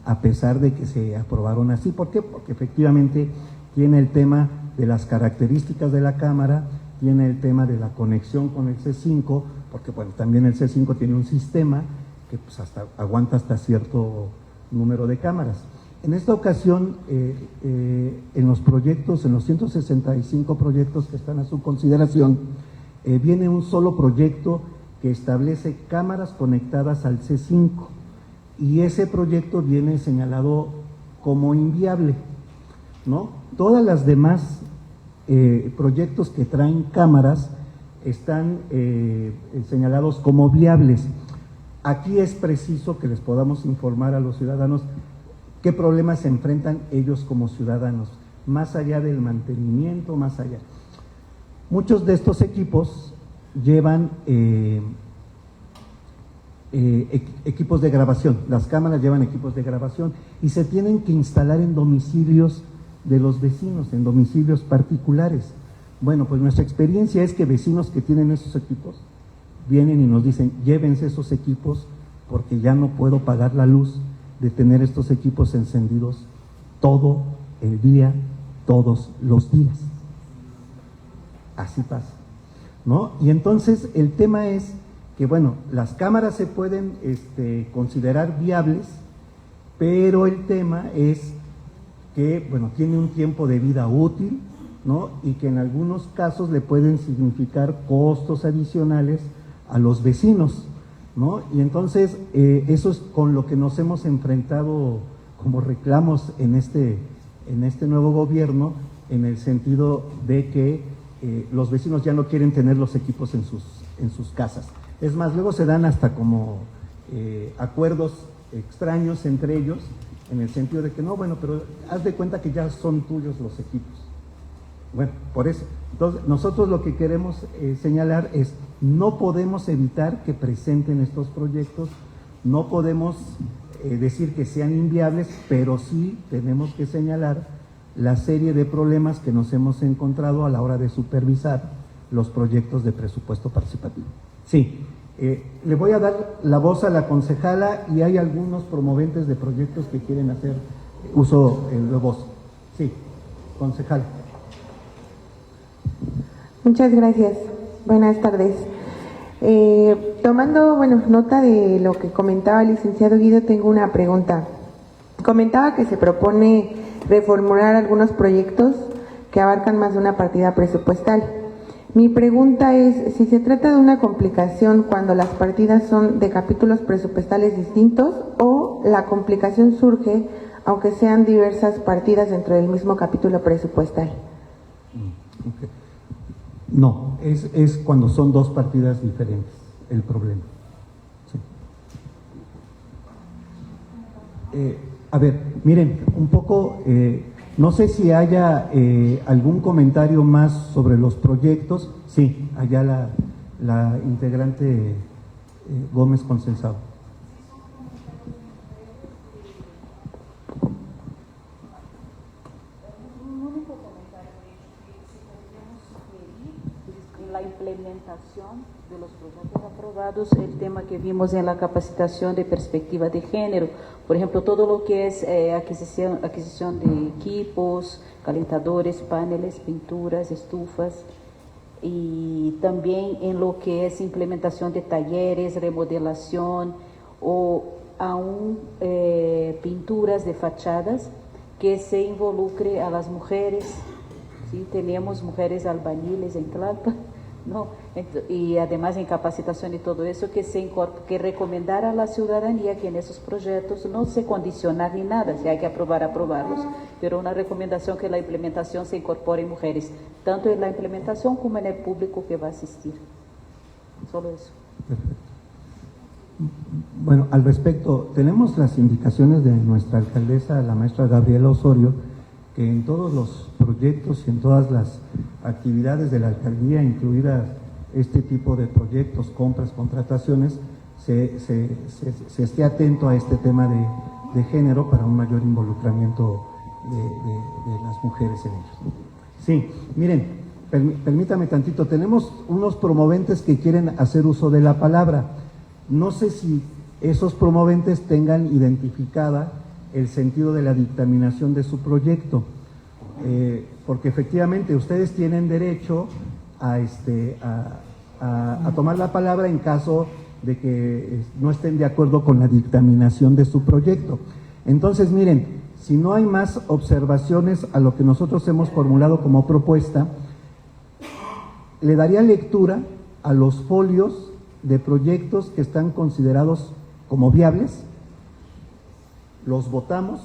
a pesar de que se aprobaron así. ¿Por qué? Porque efectivamente tiene el tema de las características de la cámara, tiene el tema de la conexión con el C5, porque bueno, también el C5 tiene un sistema que pues aguanta hasta cierto número de cámaras. En esta ocasión, en los proyectos, en los 165 proyectos que están a su consideración, viene un solo proyecto que establece cámaras conectadas al C5, y ese proyecto viene señalado como inviable, ¿no? Todas las demás proyectos que traen cámaras están señalados como viables. Aquí es preciso que les podamos informar a los ciudadanos qué problemas se enfrentan ellos como ciudadanos, más allá del mantenimiento, más allá. Muchos de estos equipos llevan equipos de grabación, las cámaras llevan equipos de grabación y se tienen que instalar en domicilios de los vecinos, en domicilios particulares. Bueno, pues nuestra experiencia es que vecinos que tienen esos equipos vienen y nos dicen, llévense esos equipos porque ya no puedo pagar la luz de tener estos equipos encendidos todo el día, todos los días. Así pasa, ¿no? Y entonces el tema es que, bueno, las cámaras se pueden considerar viables, pero el tema es que, bueno, tiene un tiempo de vida útil, ¿no? Y que en algunos casos le pueden significar costos adicionales a los vecinos, ¿no? Y entonces eso es con lo que nos hemos enfrentado como reclamos en este nuevo gobierno, en el sentido de que los vecinos ya no quieren tener los equipos en sus casas. Es más, luego se dan hasta como acuerdos extraños entre ellos, en el sentido de que no, bueno, pero haz de cuenta que ya son tuyos los equipos. Bueno, por eso. Entonces, nosotros lo que queremos señalar es, no podemos evitar que presenten estos proyectos, no podemos decir que sean inviables, pero sí tenemos que señalar la serie de problemas que nos hemos encontrado a la hora de supervisar los proyectos de presupuesto participativo. Sí, le voy a dar la voz a la concejala y hay algunos promoventes de proyectos que quieren hacer uso de voz. Sí, concejala. Muchas gracias. Buenas tardes. Tomando nota de lo que comentaba el licenciado Guido, tengo una pregunta. Comentaba que se propone reformular algunos proyectos que abarcan más de una partida presupuestal. Mi pregunta es si se trata de una complicación cuando las partidas son de capítulos presupuestales distintos o la complicación surge aunque sean diversas partidas dentro del mismo capítulo presupuestal. Okay. No, es cuando son dos partidas diferentes el problema. Sí. A ver, miren, un poco, no sé si haya algún comentario más sobre los proyectos. Sí, allá la integrante Gómez Consensado. La implementación de los proyectos aprobados, el tema que vimos en la capacitación de perspectiva de género, por ejemplo, todo lo que es adquisición de equipos, calentadores, paneles, pinturas, estufas, y también en lo que es implementación de talleres, remodelación o aún pinturas de fachadas que se involucre a las mujeres. ¿Sí? Tenemos mujeres albañiles en Tlalpan, ¿no? Y además en capacitación y todo eso, que recomendar a la ciudadanía que en esos proyectos no se condicionar ni nada, si hay que aprobarlos, pero una recomendación que la implementación se incorpore mujeres, tanto en la implementación como en el público que va a asistir. Solo eso. Perfecto. Bueno, al respecto, tenemos las indicaciones de nuestra alcaldesa, la maestra Gabriela Osorio, que en todos los proyectos y en todas las actividades de la alcaldía, incluidas este tipo de proyectos, compras, contrataciones, se esté atento a este tema de género para un mayor involucramiento de las mujeres en ellos. Sí, miren, permítame tantito, tenemos unos promoventes que quieren hacer uso de la palabra. No sé si esos promoventes tengan identificada el sentido de la dictaminación de su proyecto, porque efectivamente ustedes tienen derecho a tomar la palabra en caso de que no estén de acuerdo con la dictaminación de su proyecto. Entonces, miren, si no hay más observaciones a lo que nosotros hemos formulado como propuesta, le daría lectura a los folios de proyectos que están considerados como viables, los votamos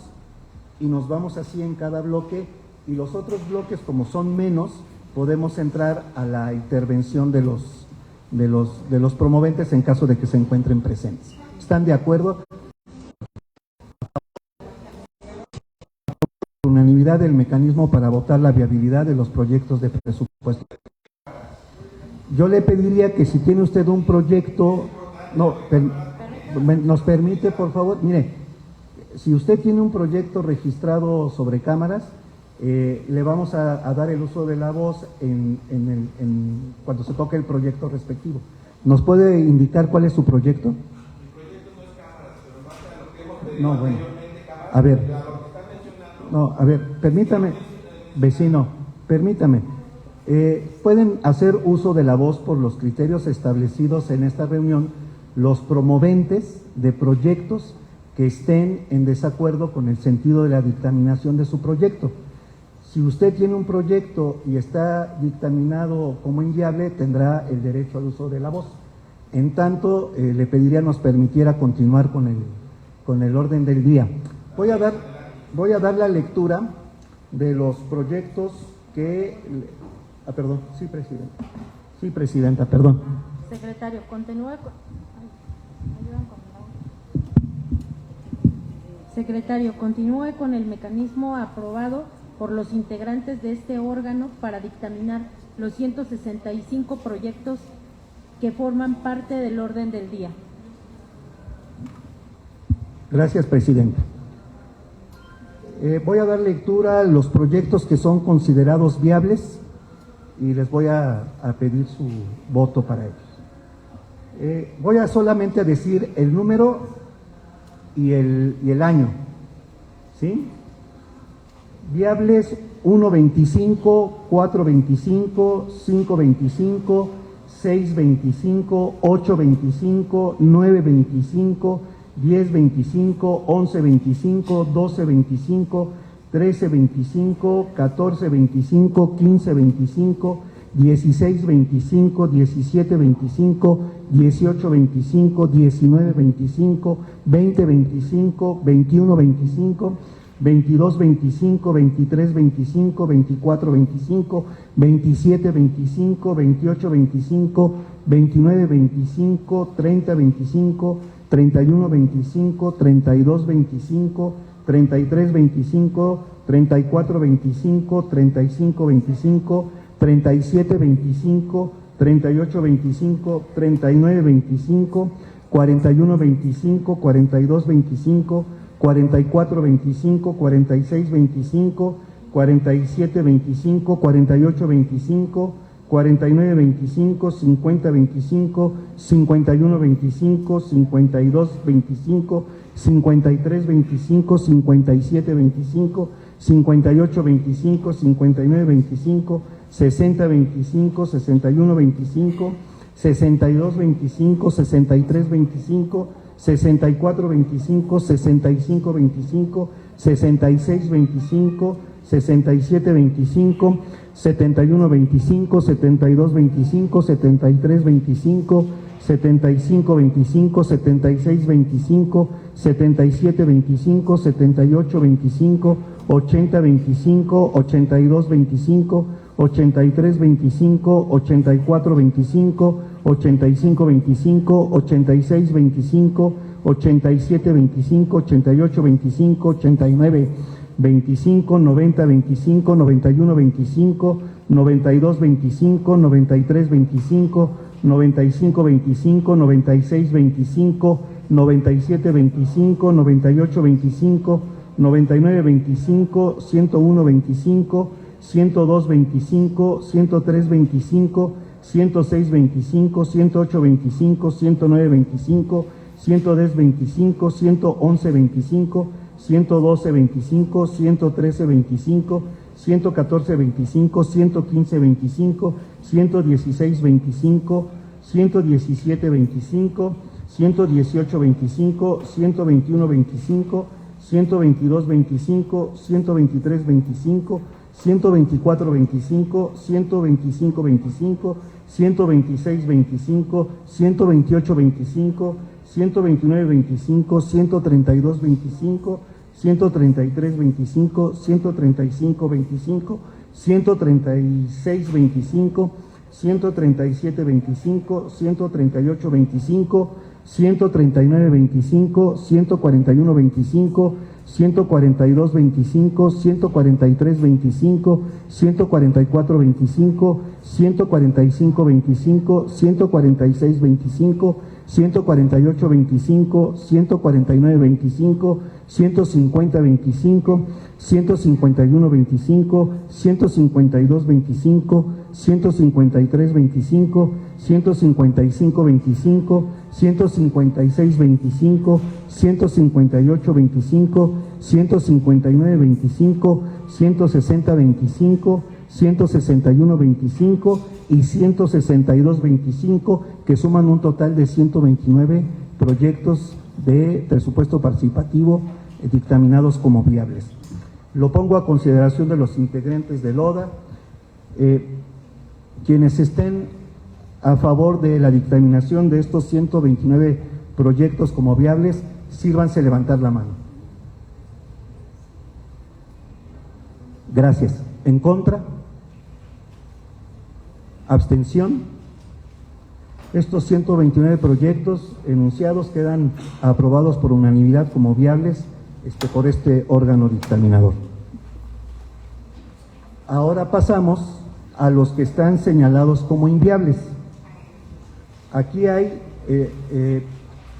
y nos vamos así en cada bloque, y los otros bloques, como son menos, podemos entrar a la intervención de los promoventes en caso de que se encuentren presentes. ¿Están de acuerdo? Unanimidad del mecanismo para votar la viabilidad de los proyectos de presupuesto. Yo le pediría que si tiene usted un proyecto, nos permite, por favor, mire, si usted tiene un proyecto registrado sobre cámaras, le vamos a dar el uso de la voz cuando se toque el proyecto respectivo. ¿Nos puede indicar cuál es su proyecto? Mi proyecto no es cámaras, pero más a lo que hemos pedido anteriormente, cámaras. A ver. No, a ver, permítame, vecino, permítame. Pueden hacer uso de la voz por los criterios establecidos en esta reunión los promoventes de proyectos que estén en desacuerdo con el sentido de la dictaminación de su proyecto. Si usted tiene un proyecto y está dictaminado como inviable, tendrá el derecho al uso de la voz. En tanto, le pediría nos permitiera continuar con el orden del día. Voy a dar la lectura de los proyectos que... perdón, sí, presidenta. Sí, presidenta, perdón. Secretario, continúe con... Secretario, continúe con el mecanismo aprobado por los integrantes de este órgano para dictaminar los 165 proyectos que forman parte del orden del día. Gracias, presidenta. Voy a dar lectura a los proyectos que son considerados viables y les voy a pedir su voto para ellos. Voy a solamente decir el número y el año, ¿sí? Viables 1.25, 4.25, 5.25, 6.25, 8.25, 9.25, 10.25, 11.25, 12.25, 13.25, 14.25, 15.25, 1625, 1725, 1825, 1925, 2025, 2125, 2225, 2325, 2425, 2725, 2825, 2925, 3025, 3125, 3225, 3325, 3425, 3525, 3725, 3825, 3925, 4125, 4225, 4425, 4625, 4725, 4825, 4925, 5025, 5125, 5225, 5325, 5725, 5825, 5925, 6025, 6125, 6225, 6325, 6425, 6525, 6625, 6725, 7125, 7225, 7325, 7525, 7625, 7725, 7825, 8025, 8225, 8325, 8425, 8525, 8625, 8725, 8825, 8925, 9025, 9125, 9225, 9325, 9525, 9625, 9725, 9825, 9925, 10125, 10225, 10325, 10625, 10825, 10925, 11025, 11125, 11225, 11325, 11425, 11525, 11625, 11725, 11825, 12125, 12225, 12325, 12425, 12525, 12625, 12825, 12925, 13225, 13325, 13525, 13625, 13725, 13825, 13925, 14125, 14225, 14325, 14425, 14525, 14625, 14825, 14925, 15025, 15125, 15225, 15325, 15525, 15625, 15825, 15925, 16025, 16125 y 16225, que suman un total de 129 proyectos de presupuesto participativo dictaminados como viables. Lo pongo a consideración de los integrantes del ODA. Quienes estén a favor de la dictaminación de estos 129 proyectos como viables, sírvanse levantar la mano. Gracias. ¿En contra? ¿Abstención? Estos 129 proyectos enunciados quedan aprobados por unanimidad como viables por este órgano dictaminador. Ahora pasamos a los que están señalados como inviables. Aquí hay,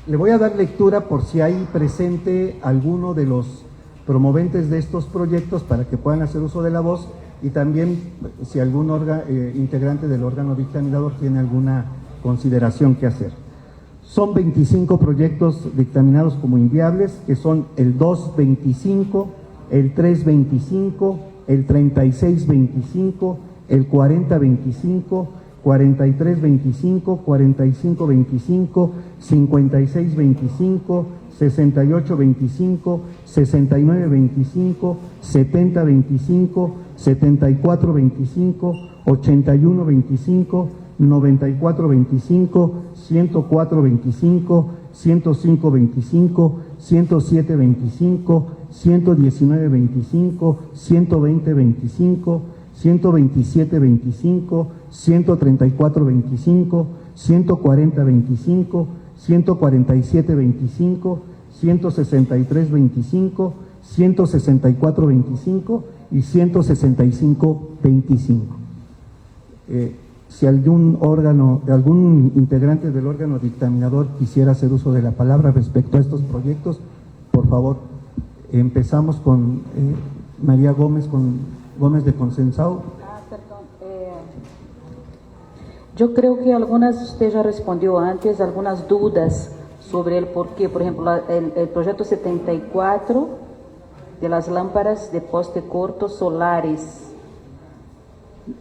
le voy a dar lectura por si hay presente alguno de los promoventes de estos proyectos para que puedan hacer uso de la voz, y también si algún integrante del órgano dictaminador tiene alguna consideración que hacer. Son 25 proyectos dictaminados como inviables, que son el 225, el 325, el 3625, el 4025, 4325, 4525, 5625, 6825, 6925, 7025, 7425, 8125, 9425, 10425, 10525, 10725, 11925, 12025, 12725, 13425, 14025, 14725, 16325, 16425 y 16525. Si algún integrante del órgano dictaminador quisiera hacer uso de la palabra respecto a estos proyectos, por favor. Empezamos con María Gómez, Gómez de Consensao. Perdón. Yo creo que algunas usted ya respondió antes, algunas dudas sobre el porqué. Por ejemplo, el proyecto 74 de las lámparas de poste corto solares.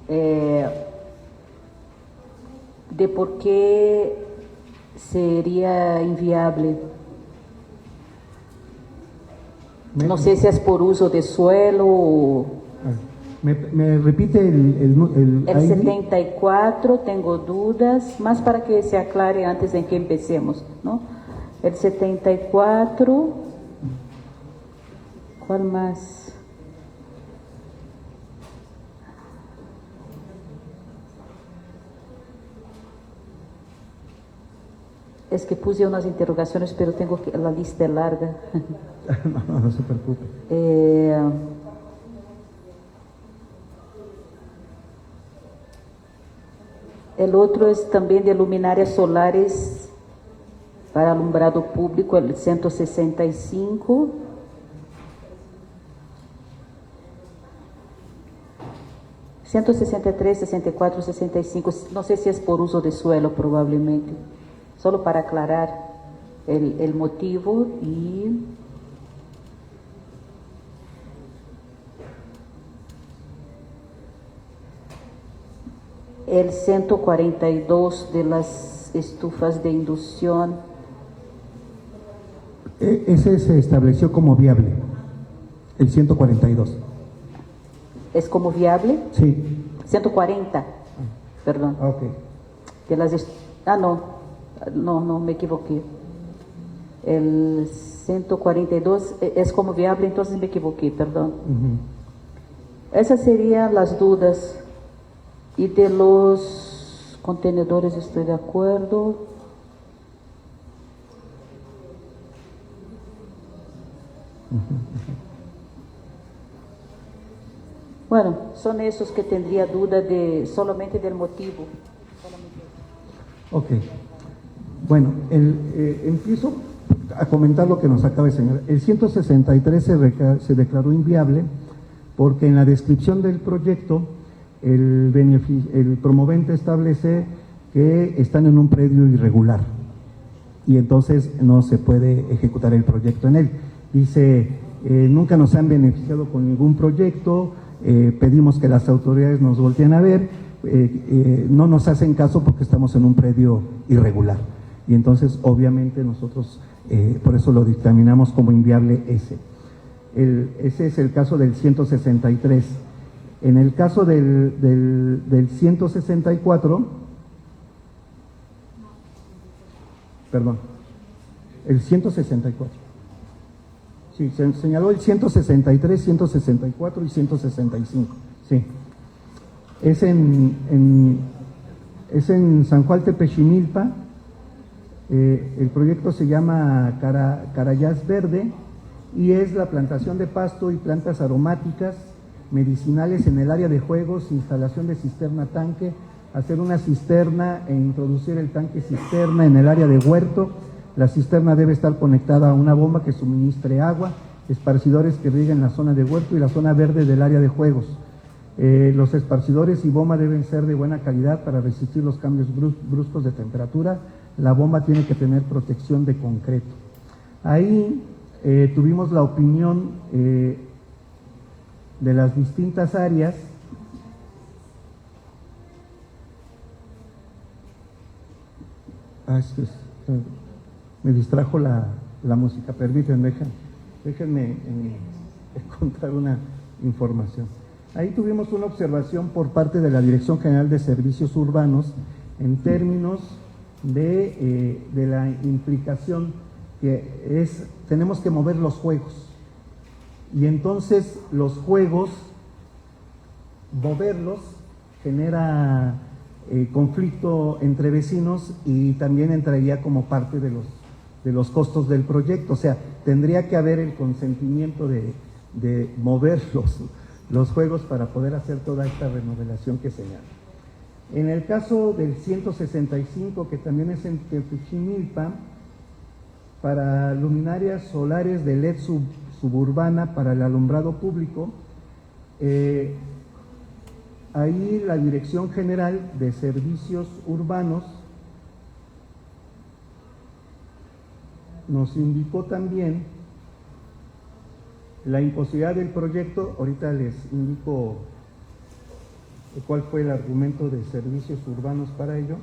De por qué sería inviable. No sé si es por uso de suelo o... ¿Me repite el 74, tengo dudas, más para que se aclare antes de que empecemos, ¿no? El 74, ¿cuál más? Es que puse unas interrogaciones, pero tengo que la lista es larga. No se preocupe. El otro es también de luminarias solares para alumbrado público, el 165. ...163, 64, 65... no sé si es por uso de suelo probablemente... solo para aclarar el motivo. Y el 142 de las estufas de inducción. Ese se estableció como viable, el 142. ¿Es como viable? Sí. 140, perdón. Ok. De las no, me equivoqué. El 142 es como viable, entonces me equivoqué, perdón. Esas serían las dudas. Y de los contenedores estoy de acuerdo. Bueno, son esos que tendría duda solamente del motivo. Ok. Bueno, empiezo a comentar lo que nos acaba de señalar. El 163 se declaró inviable porque en la descripción del proyecto el promovente establece que están en un predio irregular y entonces no se puede ejecutar el proyecto en él. Dice, nunca nos han beneficiado con ningún proyecto, pedimos que las autoridades nos volteen a ver, no nos hacen caso porque estamos en un predio irregular. Y entonces, obviamente, nosotros por eso lo dictaminamos como inviable ese. Ese es el caso del 163. En el caso del 164, perdón, el 164. Sí, se señaló el 163, 164 y 165. Sí. Es en San Juan Tepechimilpa. El proyecto se llama Carayás Verde y es la plantación de pasto y plantas aromáticas medicinales en el área de juegos, instalación de cisterna tanque, hacer una cisterna e introducir el tanque cisterna en el área de huerto. La cisterna debe estar conectada a una bomba que suministre agua, esparcidores que rieguen la zona de huerto y la zona verde del área de juegos. Los esparcidores y bomba deben ser de buena calidad para resistir los cambios bruscos de temperatura. La bomba tiene que tener protección de concreto. Ahí tuvimos la opinión de las distintas áreas Me distrajo la música, permítanme, déjenme encontrar una información. Ahí tuvimos una observación por parte de la Dirección General de Servicios Urbanos en términos de la implicación que tenemos que mover los juegos. Y entonces los juegos, moverlos genera conflicto entre vecinos y también entraría como parte de los costos del proyecto. O sea, tendría que haber el consentimiento de mover los juegos para poder hacer toda esta remodelación que señala. En el caso del 165, que también es en Teotihuacán, para luminarias solares de LED suburbana para el alumbrado público, ahí la Dirección General de Servicios Urbanos nos indicó también la imposibilidad del proyecto. Ahorita les indico cuál fue el argumento de Servicios Urbanos para ello.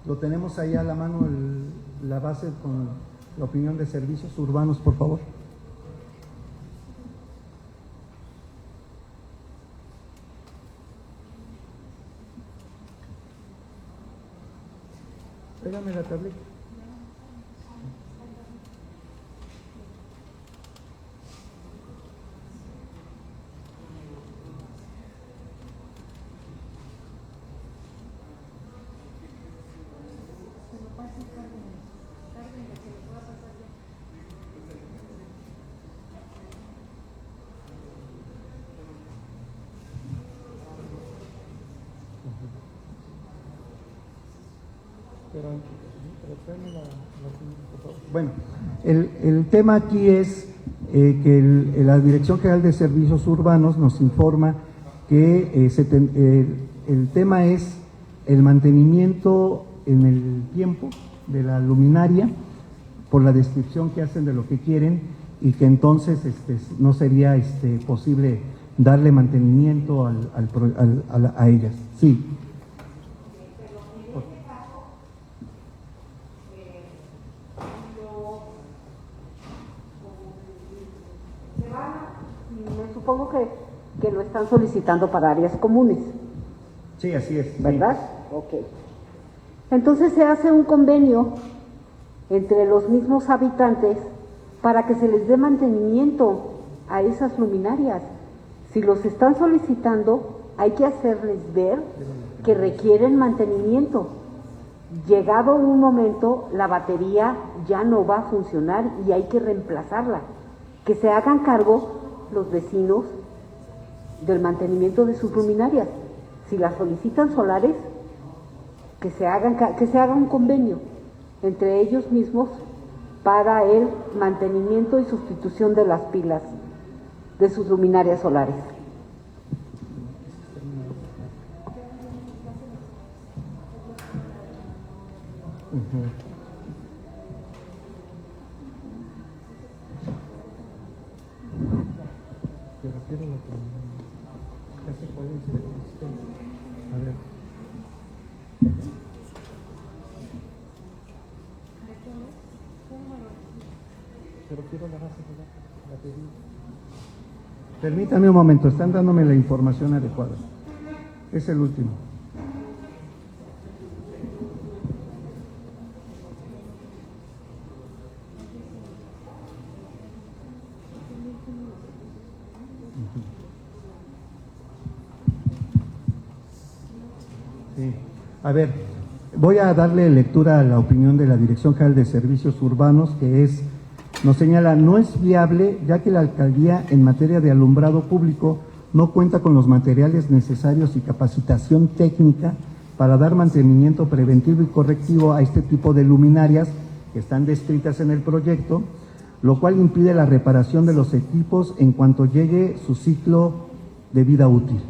Lo tenemos ahí a la mano, la base con la opinión de Servicios Urbanos, por favor. Pégame la tableta. Bueno, el tema aquí es que la Dirección General de Servicios Urbanos nos informa que el tema es el mantenimiento en el tiempo de la luminaria por la descripción que hacen de lo que quieren, y que entonces no sería posible darle mantenimiento a ellas. Sí. Supongo que lo están solicitando para áreas comunes. Sí, así es. ¿Verdad? Sí. Ok. Entonces se hace un convenio entre los mismos habitantes para que se les dé mantenimiento a esas luminarias. Si los están solicitando, hay que hacerles ver que requieren mantenimiento. Llegado un momento, la batería ya no va a funcionar y hay que reemplazarla. Que se hagan cargo los vecinos del mantenimiento de sus luminarias. Si las solicitan solares, que se haga un convenio entre ellos mismos para el mantenimiento y sustitución de las pilas de sus luminarias solares. Permítame un momento, están dándome la información adecuada. Es el último. Sí. A ver, voy a darle lectura a la opinión de la Dirección General de Servicios Urbanos, que nos señala: no es viable, ya que la alcaldía en materia de alumbrado público no cuenta con los materiales necesarios y capacitación técnica para dar mantenimiento preventivo y correctivo a este tipo de luminarias que están descritas en el proyecto, lo cual impide la reparación de los equipos en cuanto llegue su ciclo de vida útil.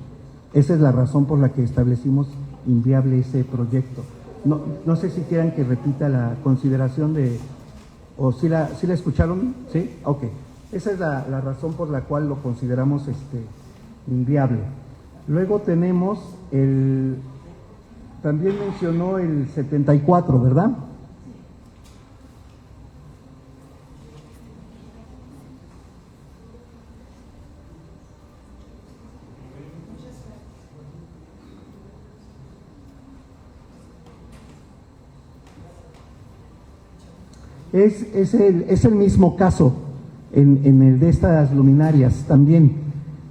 Esa es la razón por la que establecimos inviable ese proyecto. No sé si quieran que repita la consideración de... ¿O si la escucharon? ¿Sí? Ok. Esa es la razón por la cual lo consideramos inviable. Luego tenemos También mencionó el 74, ¿verdad? Es el mismo caso en el de estas luminarias también,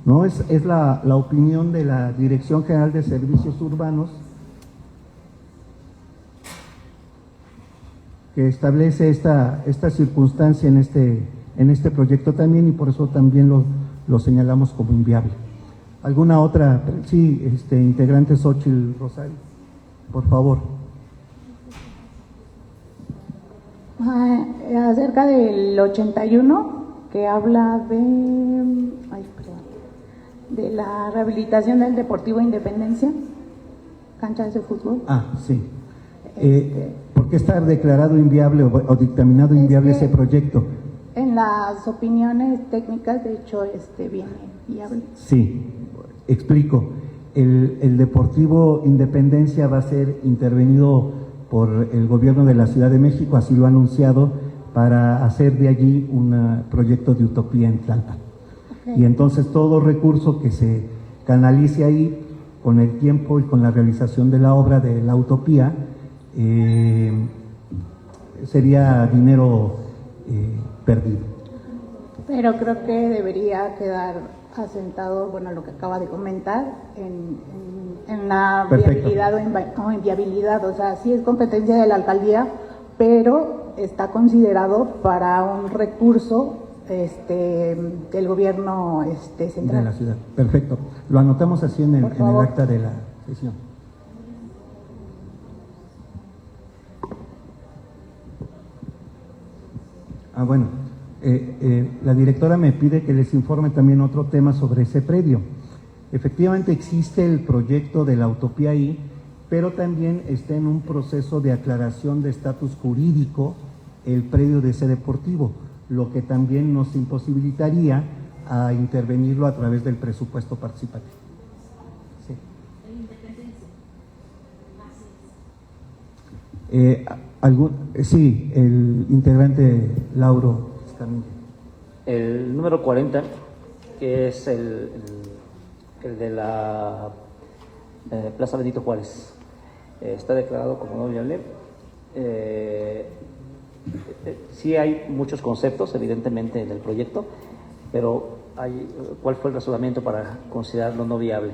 ¿no? Es la opinión de la Dirección General de Servicios Urbanos que establece esta circunstancia en este proyecto también, y por eso también lo señalamos como inviable. ¿Alguna otra? Sí, integrante Xochitl Rosario, por favor. Acerca del 81, que habla de la rehabilitación del Deportivo Independencia, canchas de fútbol. Sí. ¿Por qué está declarado inviable o dictaminado inviable ese proyecto? En las opiniones técnicas, de hecho, viene viable. Sí, explico. El Deportivo Independencia va a ser intervenido por el gobierno de la Ciudad de México, así lo ha anunciado, para hacer de allí un proyecto de utopía en Tlalpan. Okay. Y entonces todo recurso que se canalice ahí, con el tiempo y con la realización de la obra de la utopía, sería dinero perdido. Pero creo que debería quedar asentado, bueno, lo que acaba de comentar, en la viabilidad o inviabilidad. O sea, sí es competencia de la alcaldía, pero está considerado para un recurso del gobierno central. De la ciudad. Perfecto. Lo anotamos así en el acta de la sesión. Bueno, la directora me pide que les informe también otro tema sobre ese predio. Efectivamente existe el proyecto de la utopía ahí, pero también está en un proceso de aclaración de estatus jurídico el predio de ese deportivo, lo que también nos imposibilitaría a intervenirlo a través del presupuesto participativo. Sí. Sí, el integrante Lauro Escamilla. El número 40, que es el de la Plaza Benito Juárez, está declarado como no viable. Sí hay muchos conceptos, evidentemente, en el proyecto, pero ¿cuál fue el razonamiento para considerarlo no viable?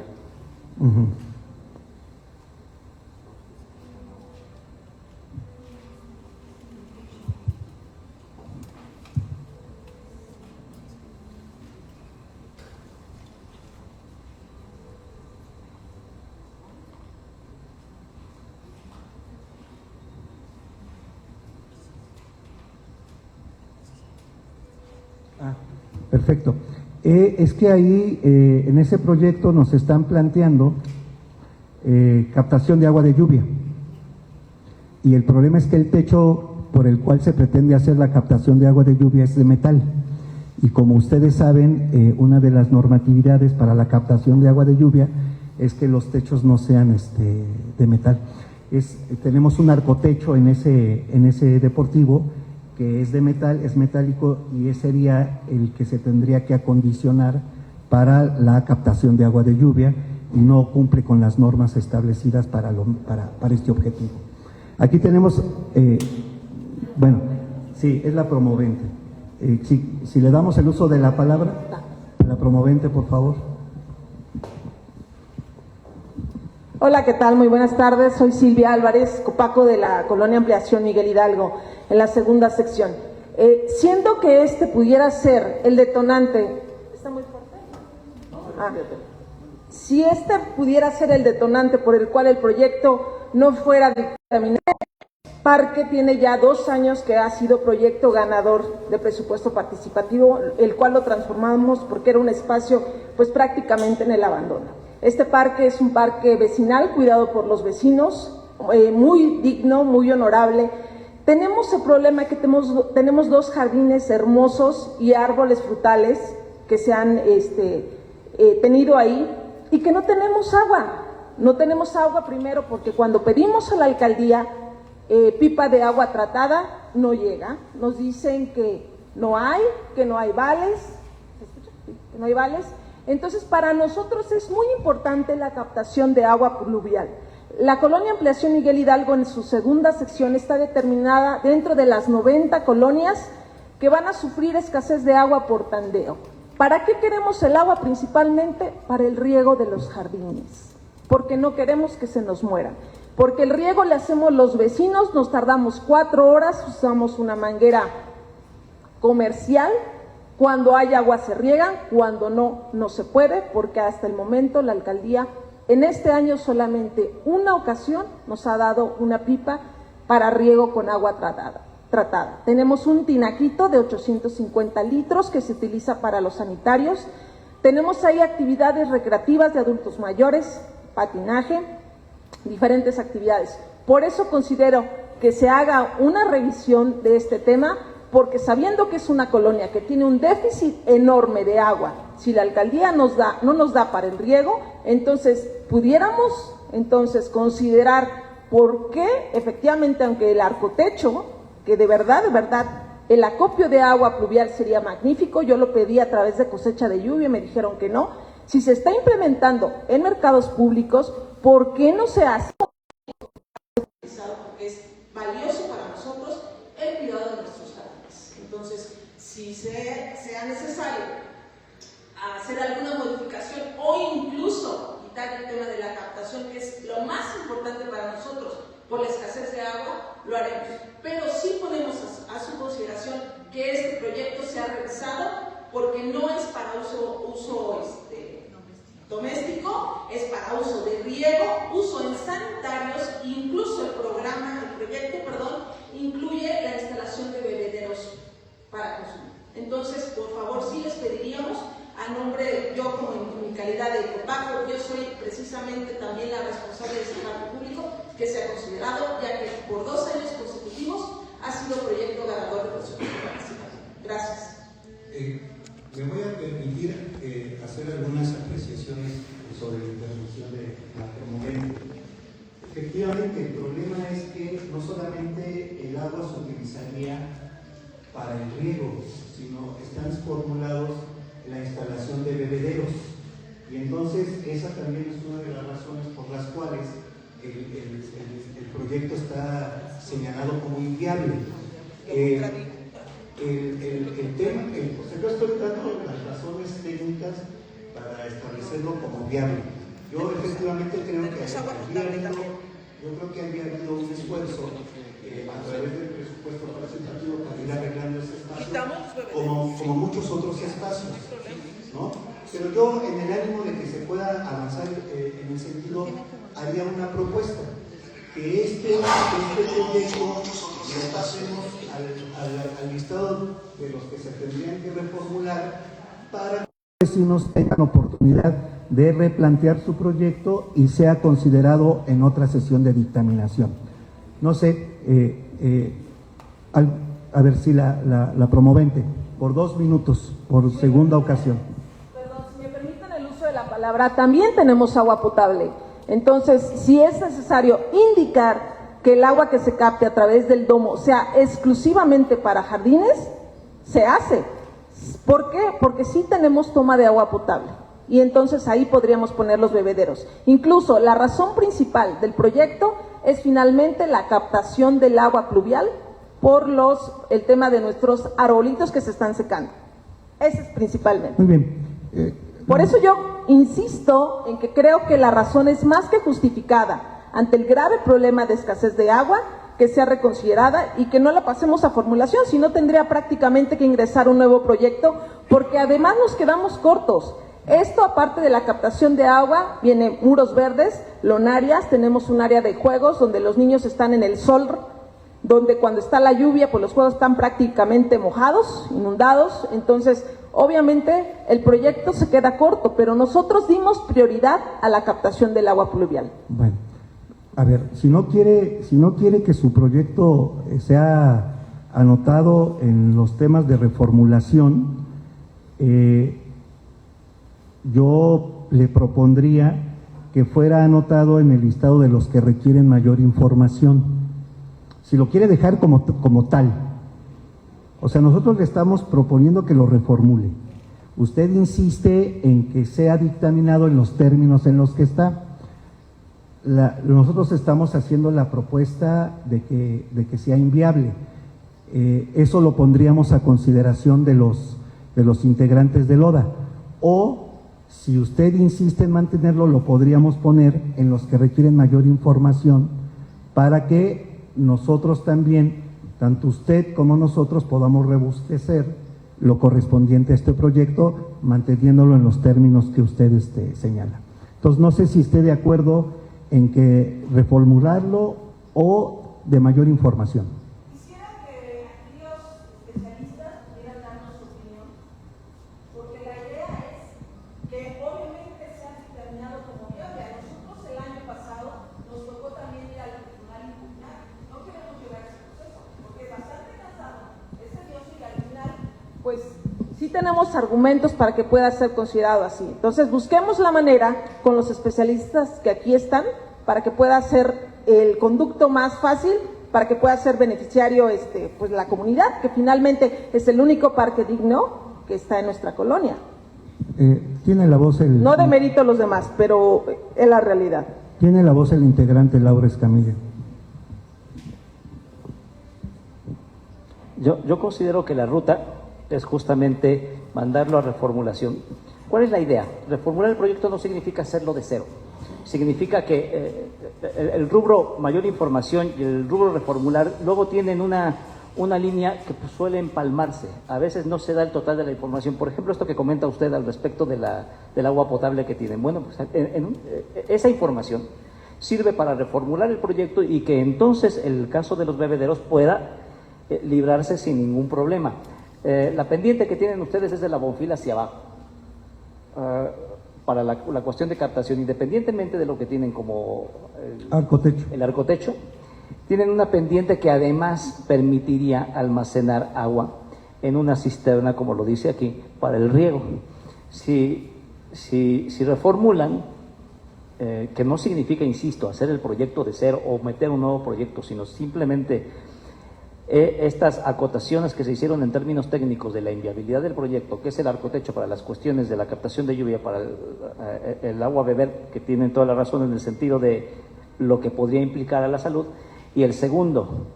Perfecto. Es que ahí, en ese proyecto nos están planteando captación de agua de lluvia. Y el problema es que el techo por el cual se pretende hacer la captación de agua de lluvia es de metal. Y como ustedes saben, una de las normatividades para la captación de agua de lluvia es que los techos no sean de metal. Tenemos un arcotecho en ese deportivo que es de metal, es metálico, y ese sería el que se tendría que acondicionar para la captación de agua de lluvia, y no cumple con las normas establecidas para este objetivo. Aquí tenemos, bueno, sí, es la promovente. Si le damos el uso de la palabra, la promovente, por favor. Hola, ¿qué tal? Muy buenas tardes. Soy Silvia Álvarez, copaco de la Colonia Ampliación Miguel Hidalgo, en la segunda sección. Siendo que pudiera ser el detonante... ¿Está muy fuerte? Si pudiera ser el detonante por el cual el proyecto no fuera dictaminado, el parque tiene ya 2 años que ha sido proyecto ganador de presupuesto participativo, el cual lo transformamos porque era un espacio pues prácticamente en el abandono. Este parque es un parque vecinal, cuidado por los vecinos, muy digno, muy honorable. Tenemos el problema que tenemos 2 jardines hermosos y árboles frutales que se han tenido ahí, y que no tenemos agua. No tenemos agua primero porque cuando pedimos a la alcaldía pipa de agua tratada, no llega. Nos dicen que no hay vales. ¿Se escucha? Sí, que no hay vales. Entonces, para nosotros es muy importante la captación de agua pluvial. La colonia Ampliación Miguel Hidalgo en su segunda sección está determinada dentro de las 90 colonias que van a sufrir escasez de agua por tandeo. ¿Para qué queremos el agua? Principalmente para el riego de los jardines, porque no queremos que se nos mueran. Porque el riego le hacemos los vecinos, nos tardamos 4 horas, usamos una manguera comercial, cuando hay agua se riegan, cuando no, no se puede, porque hasta el momento la alcaldía, en este año solamente una ocasión nos ha dado una pipa para riego con agua tratada. Tenemos un tinaquito de 850 litros que se utiliza para los sanitarios. Tenemos ahí actividades recreativas de adultos mayores, patinaje, diferentes actividades. Por eso considero que se haga una revisión de este tema, porque sabiendo que es una colonia que tiene un déficit enorme de agua, si la alcaldía no nos da para el riego, entonces pudiéramos considerar por qué efectivamente, aunque el arcotecho, que de verdad, el acopio de agua pluvial sería magnífico, yo lo pedí a través de cosecha de lluvia y me dijeron que no. Si se está implementando en mercados públicos, ¿por qué no se hace? Porque es valioso para nosotros el cuidado de nuestros jardines. Entonces, si sea necesario hacer alguna modificación o incluso quitar el tema de la captación, que es lo más importante para nosotros por la escasez de agua, lo haremos. Pero sí ponemos a su consideración que este proyecto sea revisado, porque no es para uso doméstico, es para uso de riego, uso en sanitarios, incluso el proyecto incluye la instalación de bebederos para consumir. Entonces, por favor, sí les pediríamos, a nombre, yo como en mi calidad de Copaco, yo soy precisamente también la responsable de ese parque público, que sea considerado, ya que por 2 años consecutivos ha sido proyecto ganador de presupuesto participativo. Gracias. Me voy a permitir hacer algunas apreciaciones sobre la intervención de la promovente. Efectivamente, el problema es que no solamente el agua se utilizaría para el riego, sino están formulados la instalación de bebederos. Y entonces esa también es una de las razones por las cuales el proyecto está señalado como inviable. El tema, yo estoy dando las razones técnicas para establecerlo como viable. Yo efectivamente creo que había habido un esfuerzo a través del presupuesto participativo para ir arreglando ese espacio, como muchos otros espacios, ¿no? Pero yo, en el ánimo de que se pueda avanzar en el sentido, haría una propuesta, que este proyecto lo pasemos al listado de los que se tendrían que reformular para que los vecinos tengan oportunidad de replantear su proyecto y sea considerado en otra sesión de dictaminación. No sé, a ver si la promovente, por 2 minutos, por segunda ocasión. Perdón, si me permiten el uso de la palabra, también tenemos agua potable. Entonces, si es necesario indicar que el agua que se capte a través del domo sea exclusivamente para jardines, se hace. ¿Por qué? Porque sí tenemos toma de agua potable y entonces ahí podríamos poner los bebederos. Incluso la razón principal del proyecto es finalmente la captación del agua pluvial por el tema de nuestros arbolitos que se están secando. Ese es principalmente. Muy bien. Por eso yo insisto en que creo que la razón es más que justificada ante el grave problema de escasez de agua, que sea reconsiderada y que no la pasemos a formulación, si no tendría prácticamente que ingresar un nuevo proyecto, porque además nos quedamos cortos. Esto, aparte de la captación de agua, viene muros verdes, lonarias, tenemos un área de juegos donde los niños están en el sol, donde cuando está la lluvia, pues los juegos están prácticamente mojados, inundados. Entonces, obviamente, el proyecto se queda corto, pero nosotros dimos prioridad a la captación del agua pluvial. Bueno, a ver, si no quiere que su proyecto sea anotado en los temas de reformulación, yo le propondría que fuera anotado en el listado de los que requieren mayor información. Si lo quiere dejar como tal, o sea, nosotros le estamos proponiendo que lo reformule. Usted insiste en que sea dictaminado en los términos en los que está. Nosotros estamos haciendo la propuesta de que sea inviable. Eso lo pondríamos a consideración de los integrantes del ODA. O, si usted insiste en mantenerlo, lo podríamos poner en los que requieren mayor información para que nosotros también, tanto usted como nosotros, podamos robustecer lo correspondiente a este proyecto, manteniéndolo en los términos que usted señala. Entonces, no sé si esté de acuerdo en que reformularlo o de mayor información. Quisiera que aquí los especialistas pudieran darnos su opinión, porque la idea es que obviamente sea determinado como viable. A nosotros el año pasado nos tocó también ir al tribunal impugnar. No queremos llegar a ese proceso, porque es bastante cansado. Ese Dios y al final, pues sí tenemos argumentos para que pueda ser considerado así. Entonces busquemos la manera con los especialistas que aquí están para que pueda ser el conducto más fácil, para que pueda ser beneficiario pues la comunidad, que finalmente es el único parque digno que está en nuestra colonia. Tiene la voz el... No demerito a los demás, pero es la realidad. Tiene la voz el integrante Laura Escamilla. Yo considero que la ruta es justamente mandarlo a reformulación. ¿Cuál es la idea? Reformular el proyecto no significa hacerlo de cero. Significa que el rubro mayor información y el rubro reformular luego tienen una línea que pues, suele empalmarse. A veces no se da el total de la información. Por ejemplo, esto que comenta usted al respecto del agua potable que tienen. Bueno, pues esa información sirve para reformular el proyecto y que entonces el caso de los bebederos pueda librarse sin ningún problema. La pendiente que tienen ustedes es de la Bonfil hacia abajo, para la cuestión de captación, independientemente de lo que tienen como el arcotecho, tienen una pendiente que además permitiría almacenar agua en una cisterna, como lo dice aquí, para el riego. Si reformulan, que no significa, insisto, hacer el proyecto de cero o meter un nuevo proyecto, sino simplemente estas acotaciones que se hicieron en términos técnicos de la inviabilidad del proyecto, que es el arcotecho para las cuestiones de la captación de lluvia para el agua beber, que tienen toda la razón en el sentido de lo que podría implicar a la salud, y el segundo,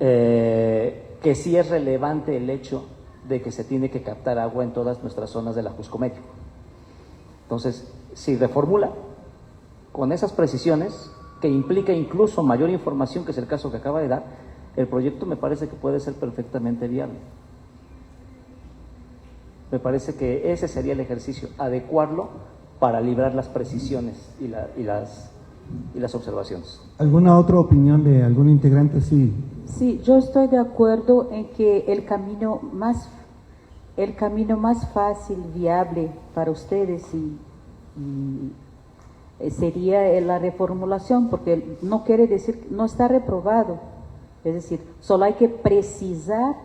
que sí es relevante el hecho de que se tiene que captar agua en todas nuestras zonas del Ajusco Medio. Entonces, si reformula con esas precisiones, que implica incluso mayor información, que es el caso que acaba de dar, el proyecto me parece que puede ser perfectamente viable. Me parece que ese sería el ejercicio, adecuarlo para librar las precisiones y las observaciones. ¿Alguna otra opinión de algún integrante? Sí. Sí, yo estoy de acuerdo en que el camino más fácil, viable para ustedes sería la reformulación, porque no quiere decir, no está reprobado. Es decir, solo hay que precisar,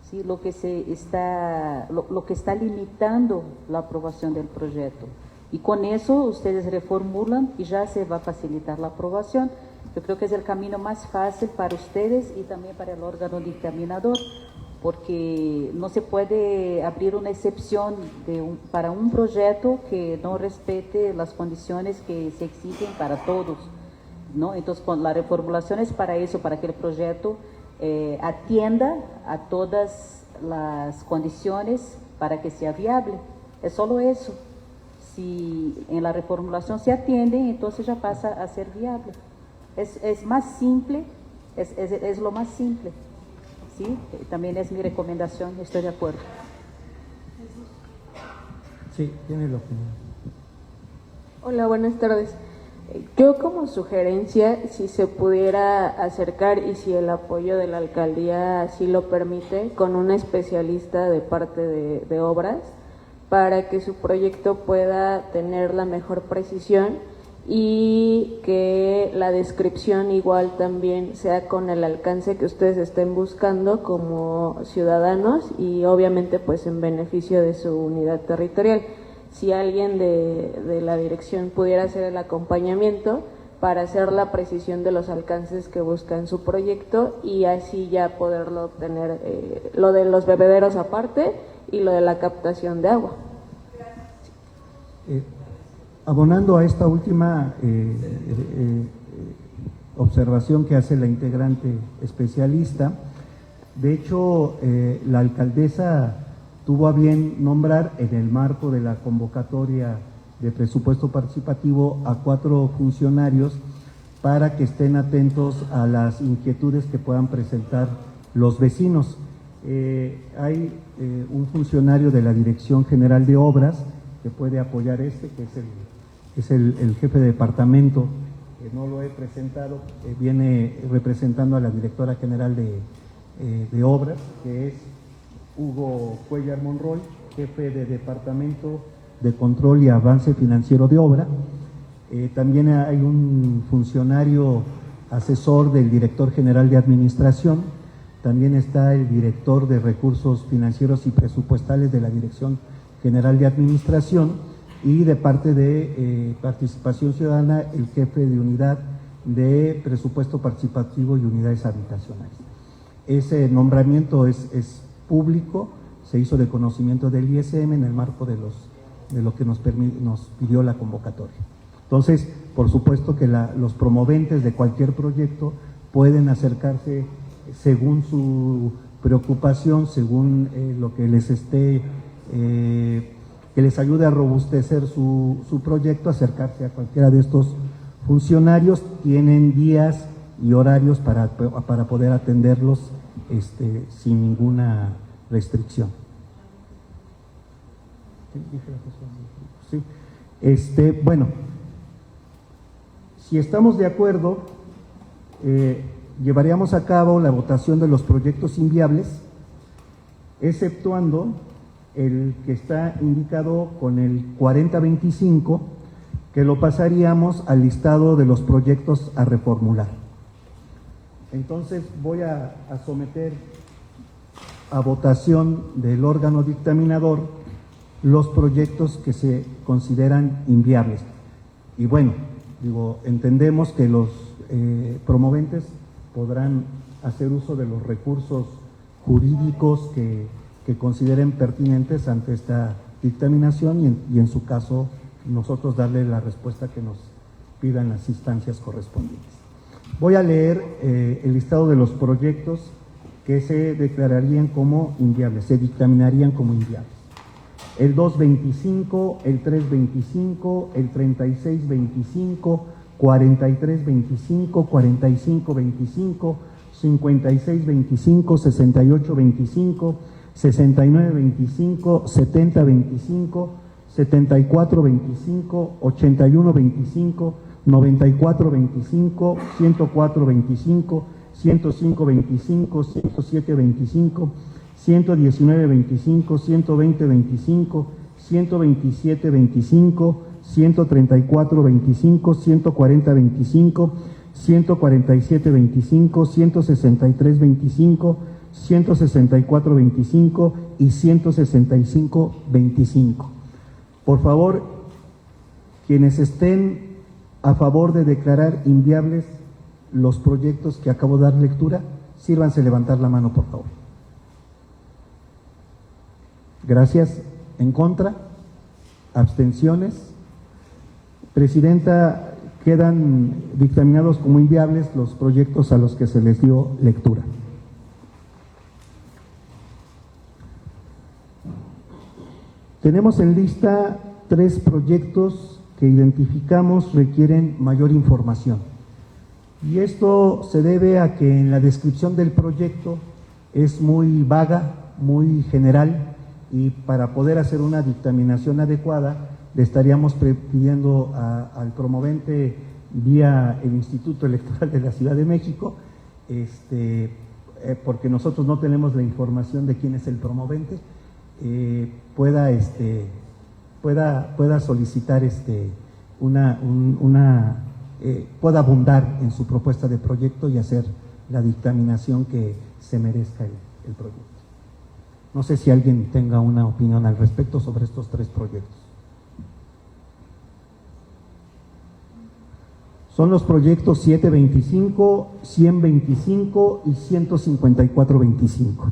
¿sí?, lo que está limitando la aprobación del proyecto. Y con eso ustedes reformulan y ya se va a facilitar la aprobación. Yo creo que es el camino más fácil para ustedes y también para el órgano dictaminador, porque no se puede abrir una excepción para un proyecto que no respete las condiciones que se exigen para todos, ¿no? Entonces, la reformulación es para eso, para que el proyecto atienda a todas las condiciones para que sea viable. Es solo eso. Si en la reformulación se atiende, entonces ya pasa a ser viable. Es más simple, es lo más simple. ¿Sí? También es mi recomendación, estoy de acuerdo. Sí, tiene la opinión. Hola, buenas tardes. Yo como sugerencia, si se pudiera acercar y si el apoyo de la alcaldía así lo permite, con un especialista de parte de obras, para que su proyecto pueda tener la mejor precisión y que la descripción igual también sea con el alcance que ustedes estén buscando como ciudadanos y obviamente pues en beneficio de su unidad territorial. si alguien de la dirección pudiera hacer el acompañamiento para hacer la precisión de los alcances que busca en su proyecto y así ya poderlo obtener, lo de los bebederos aparte y lo de la captación de agua. Abonando a esta última observación que hace la integrante especialista, de hecho la alcaldesa tuvo a bien nombrar en el marco de la convocatoria de presupuesto participativo a 4 funcionarios para que estén atentos a las inquietudes que puedan presentar los vecinos. Hay un funcionario de la Dirección General de Obras que puede apoyar que es el jefe de departamento, que no lo he presentado, viene representando a la directora general de Obras, que es Hugo Cuellar Monroy, jefe de departamento de Control y Avance Financiero de Obra. También hay un funcionario asesor del director general de Administración, también está el director de Recursos Financieros y Presupuestales de la Dirección General de Administración y de parte de Participación Ciudadana el jefe de unidad de Presupuesto Participativo y Unidades Habitacionales. Ese nombramiento es público, se hizo de conocimiento del ISM en el marco de lo que nos pidió la convocatoria. Entonces, por supuesto que los promoventes de cualquier proyecto pueden acercarse según su preocupación, según lo que les esté, que les ayude a robustecer su proyecto, acercarse a cualquiera de estos funcionarios. Tienen días y horarios para poder atenderlos sin ninguna restricción. Sí. Bueno, si estamos de acuerdo, llevaríamos a cabo la votación de los proyectos inviables, exceptuando el que está indicado con el 4025, que lo pasaríamos al listado de los proyectos a reformular. Entonces voy a someter a votación del órgano dictaminador los proyectos que se consideran inviables. Y bueno, entendemos que los promoventes podrán hacer uso de los recursos jurídicos que consideren pertinentes ante esta dictaminación y en su caso nosotros darle la respuesta que nos pidan las instancias correspondientes. Voy a leer el listado de los proyectos que se declararían como inviables, se dictaminarían como inviables. El 225, el 325, el 3625, 4325, 4525, 5625, 6825, 6925, 7025, 7425, 8125, 9425, 10425, 10525, 10725, 11925, 12025, 12725, 13425, 14025, 14725, 16325, 16425 y 16525. Por favor, quienes estén a favor de declarar inviables los proyectos que acabo de dar lectura, sírvanse levantar la mano, por favor. Gracias. ¿En contra? ¿Abstenciones? Presidenta, quedan dictaminados como inviables los proyectos a los que se les dio lectura. Tenemos en lista 3 proyectos que identificamos requieren mayor información. Y esto se debe a que en la descripción del proyecto es muy vaga, muy general, y para poder hacer una dictaminación adecuada le estaríamos pidiendo al promovente vía el Instituto Electoral de la Ciudad de México, porque nosotros no tenemos la información de quién es el promovente, pueda solicitar pueda abundar en su propuesta de proyecto y hacer la dictaminación que se merezca el proyecto. No sé si alguien tenga una opinión al respecto sobre estos 3 proyectos. Son los proyectos 725, 125 y 15425.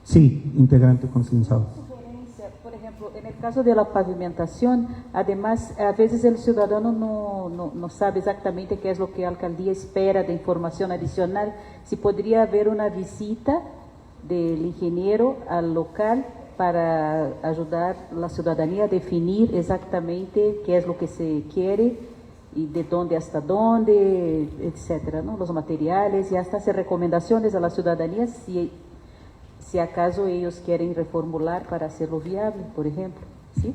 Sí, integrante consensuado. Por ejemplo, en el caso de la pavimentación, además, a veces el ciudadano no sabe exactamente qué es lo que la alcaldía espera de información adicional. Si podría haber una visita del ingeniero al local para ayudar a la ciudadanía a definir exactamente qué es lo que se quiere y de dónde hasta dónde, etcétera, ¿no? Los materiales y hasta hacer recomendaciones a la ciudadanía si acaso ellos quieren reformular para hacerlo viable, por ejemplo, ¿sí?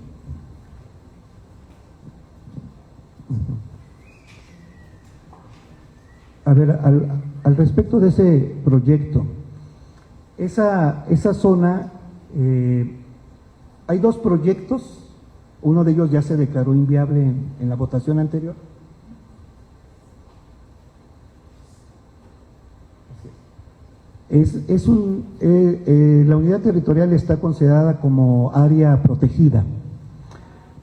A ver, al respecto de ese proyecto, esa zona, hay dos proyectos, uno de ellos ya se declaró inviable en la votación anterior. La unidad territorial está considerada como área protegida,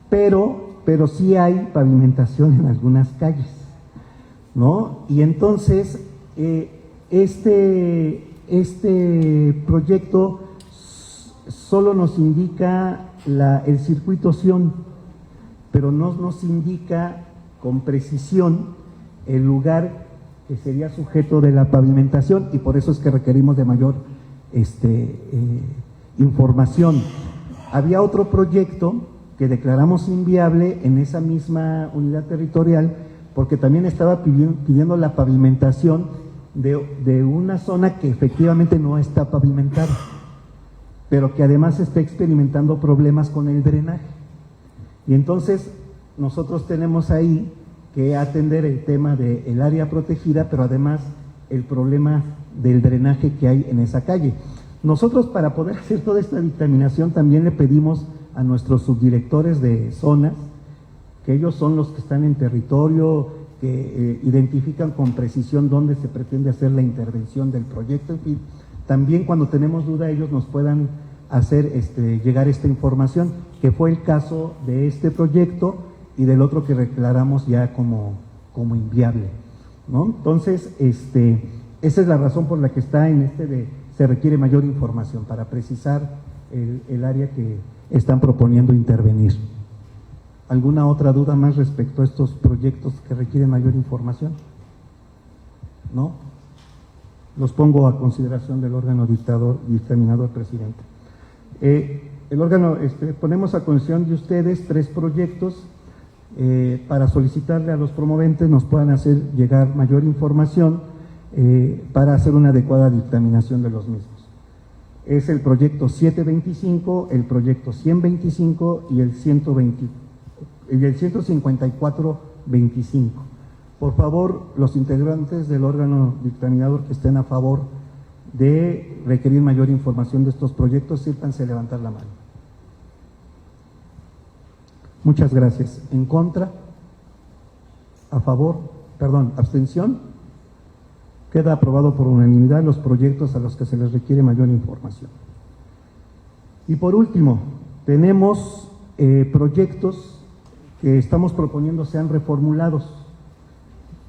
pero sí hay pavimentación en algunas calles, ¿no? Y entonces este proyecto solo nos indica el circuito Sion, pero no nos indica con precisión el lugar que sería sujeto de la pavimentación, y por eso es que requerimos de mayor información. Había otro proyecto que declaramos inviable en esa misma unidad territorial, porque también estaba pidiendo la pavimentación de una zona que efectivamente no está pavimentada, pero que además está experimentando problemas con el drenaje. Y entonces nosotros tenemos ahí que atender el tema del área protegida, pero además el problema del drenaje que hay en esa calle. Nosotros, para poder hacer toda esta dictaminación, también le pedimos a nuestros subdirectores de zonas, que ellos son los que están en territorio, que identifican con precisión dónde se pretende hacer la intervención del proyecto, en fin, también cuando tenemos duda ellos nos puedan hacer llegar esta información, que fue el caso de este proyecto y del otro que declaramos ya como inviable, ¿no? Entonces, esa es la razón por la que está en se requiere mayor información para precisar el área que están proponiendo intervenir. ¿Alguna otra duda más respecto a estos proyectos que requieren mayor información? ¿No? Los pongo a consideración del órgano dictaminador, presidente. El órgano, ponemos a consideración de ustedes 3 proyectos para solicitarle a los promoventes nos puedan hacer llegar mayor información para hacer una adecuada dictaminación de los mismos. Es el proyecto 725, el proyecto 125 y el 15425. Por favor, los integrantes del órgano dictaminador que estén a favor de requerir mayor información de estos proyectos, sírvanse a levantar la mano. Muchas gracias. ¿En contra? ¿A favor? Perdón, ¿abstención? Queda aprobado por unanimidad los proyectos a los que se les requiere mayor información. Y por último, tenemos proyectos que estamos proponiendo sean reformulados.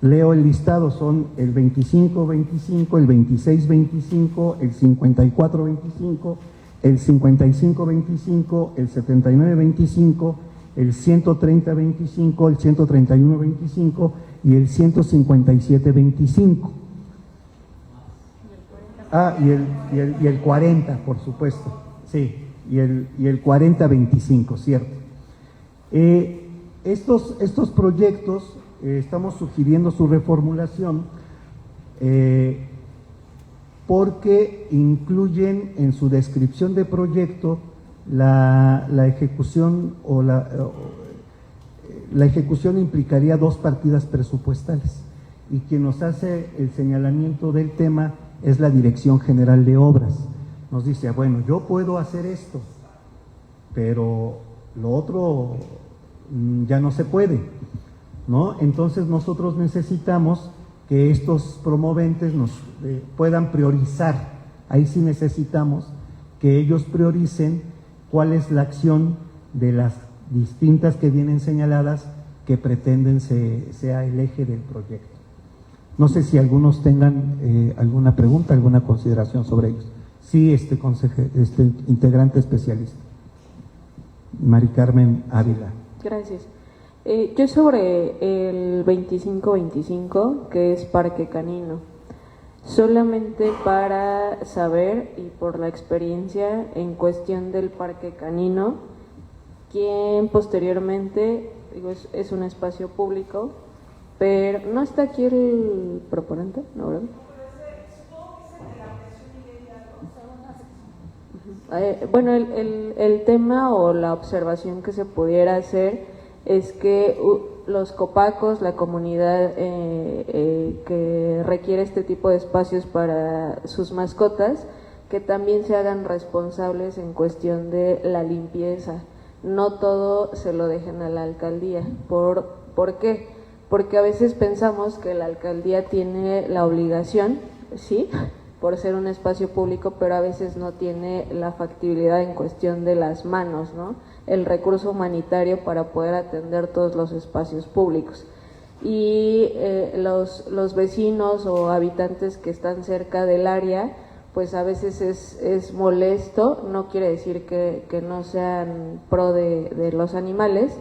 Leo el listado, son el 2525, el 2625, el 5425, el 5525, el 7925, el 13025, el 13125 y el 15725. Ah, y el 40, por supuesto, sí, y el 4025, cierto. Estos proyectos estamos sugiriendo su reformulación porque incluyen en su descripción de proyecto la ejecución la ejecución implicaría 2 partidas presupuestales, y quien nos hace el señalamiento del tema es la Dirección General de Obras. Nos dice, bueno, yo puedo hacer esto, pero lo otro ya no se puede, ¿no? Entonces nosotros necesitamos que estos promoventes nos puedan priorizar. Ahí sí necesitamos que ellos prioricen cuál es la acción de las distintas que vienen señaladas que pretenden sea el eje del proyecto. No sé si algunos tengan alguna pregunta, alguna consideración sobre ellos. Sí, este integrante especialista. Mari Carmen Ávila. Gracias. Yo sobre el 2525, que es Parque Canino, solamente para saber y por la experiencia en cuestión del Parque Canino, quien posteriormente, digo, es un espacio público, pero ¿no está aquí el proponente? ¿No, verdad? Bueno, el tema o la observación que se pudiera hacer es que los copacos, la comunidad que requiere este tipo de espacios para sus mascotas, que también se hagan responsables en cuestión de la limpieza. No todo se lo dejen a la alcaldía. ¿Por qué? Porque a veces pensamos que la alcaldía tiene la obligación, ¿sí?, por ser un espacio público, pero a veces no tiene la factibilidad en cuestión de las manos, ¿no?, el recurso humanitario para poder atender todos los espacios públicos. Y los vecinos o habitantes que están cerca del área, pues a veces es molesto, no quiere decir que no sean pro de los animales,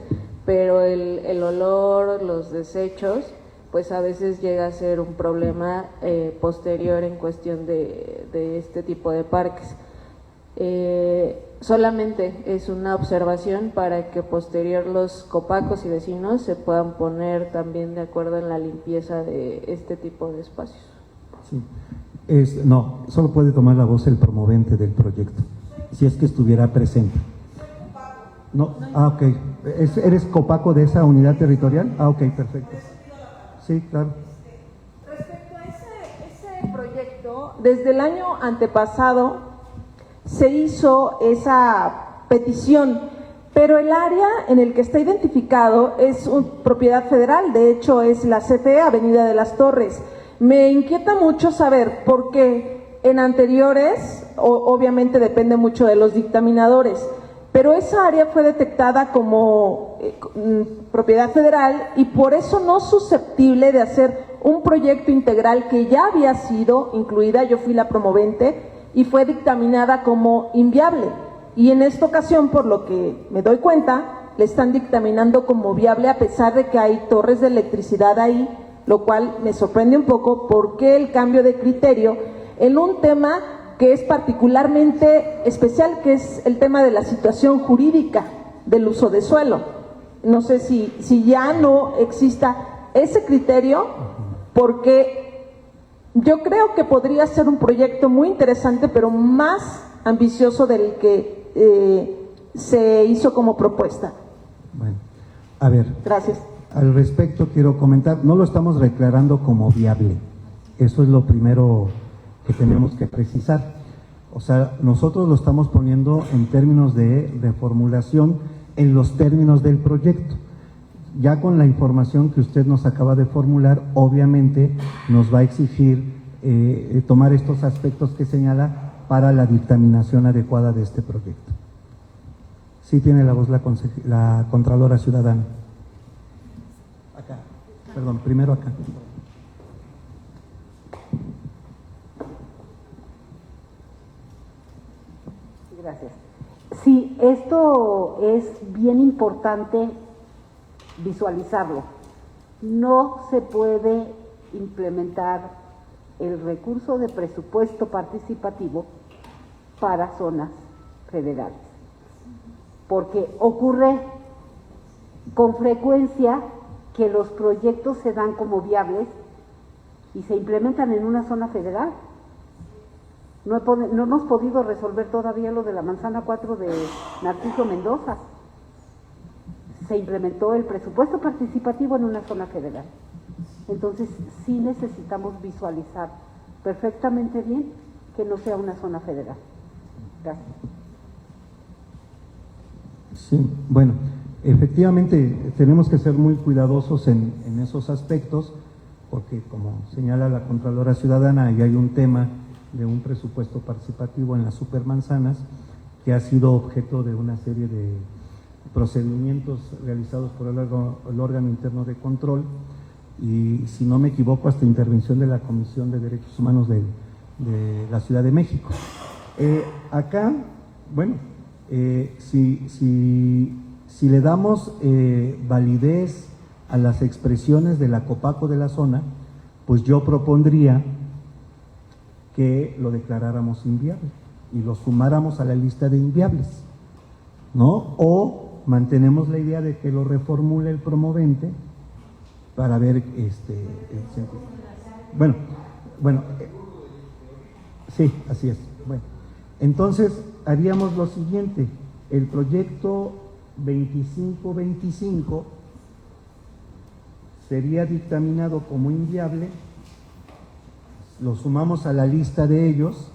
pero el olor, los desechos, pues a veces llega a ser un problema posterior en cuestión de este tipo de parques. Solamente es una observación para que posterior los copacos y vecinos se puedan poner también de acuerdo en la limpieza de este tipo de espacios. Sí. No, solo puede tomar la voz el promovente del proyecto, si es que estuviera presente. No, ok. ¿Eres copaco de esa unidad territorial? Ok, perfecto. Sí, claro. Respecto a ese proyecto, desde el año antepasado se hizo esa petición, pero el área en el que está identificado es propiedad federal, de hecho es la CFE, Avenida de las Torres. Me inquieta mucho saber por qué en anteriores, obviamente depende mucho de los dictaminadores, pero esa área fue detectada como propiedad federal y por eso no susceptible de hacer un proyecto integral que ya había sido incluida, yo fui la promovente, y fue dictaminada como inviable. Y en esta ocasión, por lo que me doy cuenta, le están dictaminando como viable a pesar de que hay torres de electricidad ahí, lo cual me sorprende un poco. ¿Por qué el cambio de criterio en un tema que es particularmente especial, que es el tema de la situación jurídica del uso de suelo? No sé si ya no exista ese criterio, porque yo creo que podría ser un proyecto muy interesante, pero más ambicioso del que se hizo como propuesta. Bueno, a ver. Gracias. Al respecto quiero comentar, no lo estamos declarando como viable. Eso es lo primero que tenemos que precisar. O sea, nosotros lo estamos poniendo en términos de reformulación, en los términos del proyecto. Ya con la información que usted nos acaba de formular, obviamente nos va a exigir tomar estos aspectos que señala para la dictaminación adecuada de este proyecto. Sí tiene la voz la Contralora Ciudadana. Acá, perdón, primero acá. Gracias. Sí, esto es bien importante visualizarlo. No se puede implementar el recurso de presupuesto participativo para zonas federales, porque ocurre con frecuencia que los proyectos se dan como viables y se implementan en una zona federal. No hemos podido resolver todavía lo de la manzana 4 de Narciso Mendoza. Se implementó el presupuesto participativo en una zona federal. Entonces, sí necesitamos visualizar perfectamente bien que no sea una zona federal. Gracias. Sí, bueno, efectivamente tenemos que ser muy cuidadosos en esos aspectos, porque como señala la Contralora Ciudadana, ahí hay un tema de un presupuesto participativo en las supermanzanas que ha sido objeto de una serie procedimientos realizados por el órgano interno de control y, si no me equivoco, hasta intervención de la Comisión de Derechos Humanos de la Ciudad de México. Acá, bueno, si le damos validez a las expresiones de la Copaco de la zona, pues yo propondría que lo declaráramos inviable y lo sumáramos a la lista de inviables, ¿no? O mantenemos la idea de que lo reformule el promovente para ver el sentido. Bueno, sí, así es. Bueno, entonces haríamos lo siguiente: el proyecto 2525 sería dictaminado como inviable, lo sumamos a la lista de ellos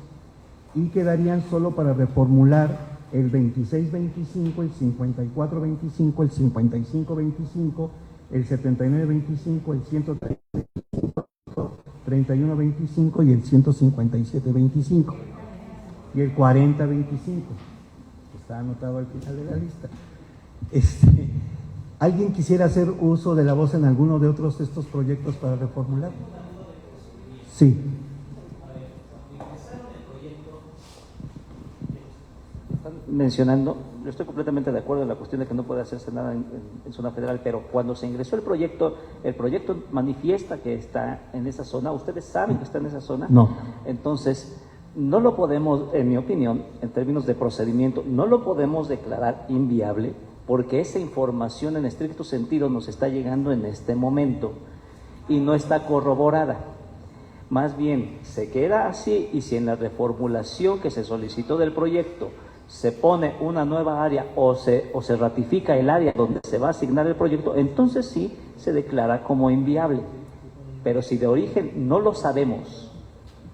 y quedarían solo para reformular el 2625, el 5425, el 5525, el 7925, el 135, 3125 y el 15725 y el 4025, que está anotado al final de la lista. ¿Alguien quisiera hacer uso de la voz en alguno de otros de estos proyectos para reformular? Sí. Están mencionando, yo estoy completamente de acuerdo en la cuestión de que no puede hacerse nada en zona federal, pero cuando se ingresó el proyecto manifiesta que está en esa zona. ¿Ustedes saben que está en esa zona? No. Entonces, no lo podemos, en mi opinión, en términos de procedimiento, no lo podemos declarar inviable, porque esa información en estricto sentido nos está llegando en este momento y no está corroborada. Más bien, se queda así, y si en la reformulación que se solicitó del proyecto se pone una nueva área o se ratifica el área donde se va a asignar el proyecto, entonces sí se declara como inviable. Pero si de origen no lo sabemos,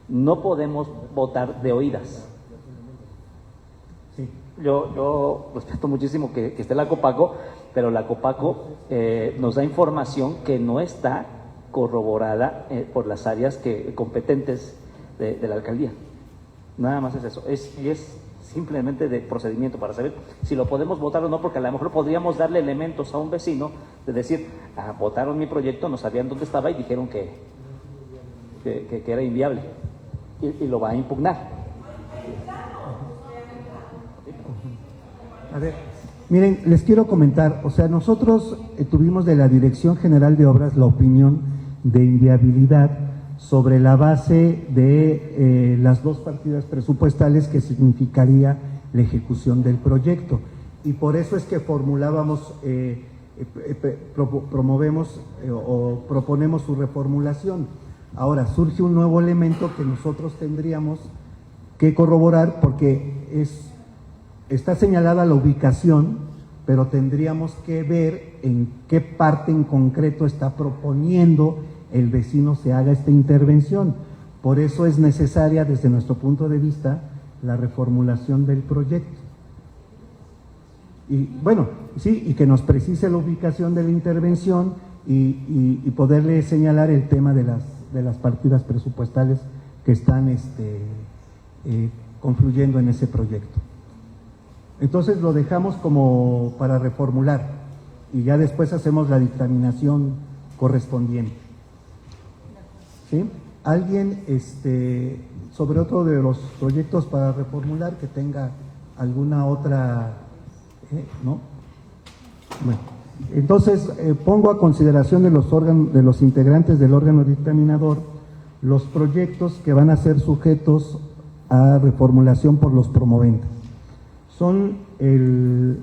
no podemos votar de oídas. Sí. Yo respeto muchísimo que esté la Copaco, pero la Copaco nos da información que no está corroborada por las áreas competentes de la alcaldía. Nada más es eso. Y es simplemente de procedimiento para saber si lo podemos votar o no, porque a lo mejor podríamos darle elementos a un vecino de decir, votaron mi proyecto, no sabían dónde estaba y dijeron que era inviable y lo va a impugnar. A ver, miren, les quiero comentar, o sea, nosotros tuvimos de la Dirección General de Obras la opinión de inviabilidad sobre la base de las dos partidas presupuestales que significaría la ejecución del proyecto. Y por eso es que formulábamos, proponemos su reformulación. Ahora, surge un nuevo elemento que nosotros tendríamos que corroborar, porque está señalada la ubicación, pero tendríamos que ver en qué parte en concreto está proponiendo el vecino se haga esta intervención. Por eso es necesaria, desde nuestro punto de vista, la reformulación del proyecto. Y bueno, sí, y que nos precise la ubicación de la intervención y poderle señalar el tema de las partidas presupuestales que están confluyendo en ese proyecto. Entonces lo dejamos como para reformular y ya después hacemos la dictaminación correspondiente. ¿Sí? ¿Alguien sobre otro de los proyectos para reformular que tenga alguna otra? ¿No? Bueno, entonces pongo a consideración de los integrantes del órgano dictaminador los proyectos que van a ser sujetos a reformulación por los promoventes. Son el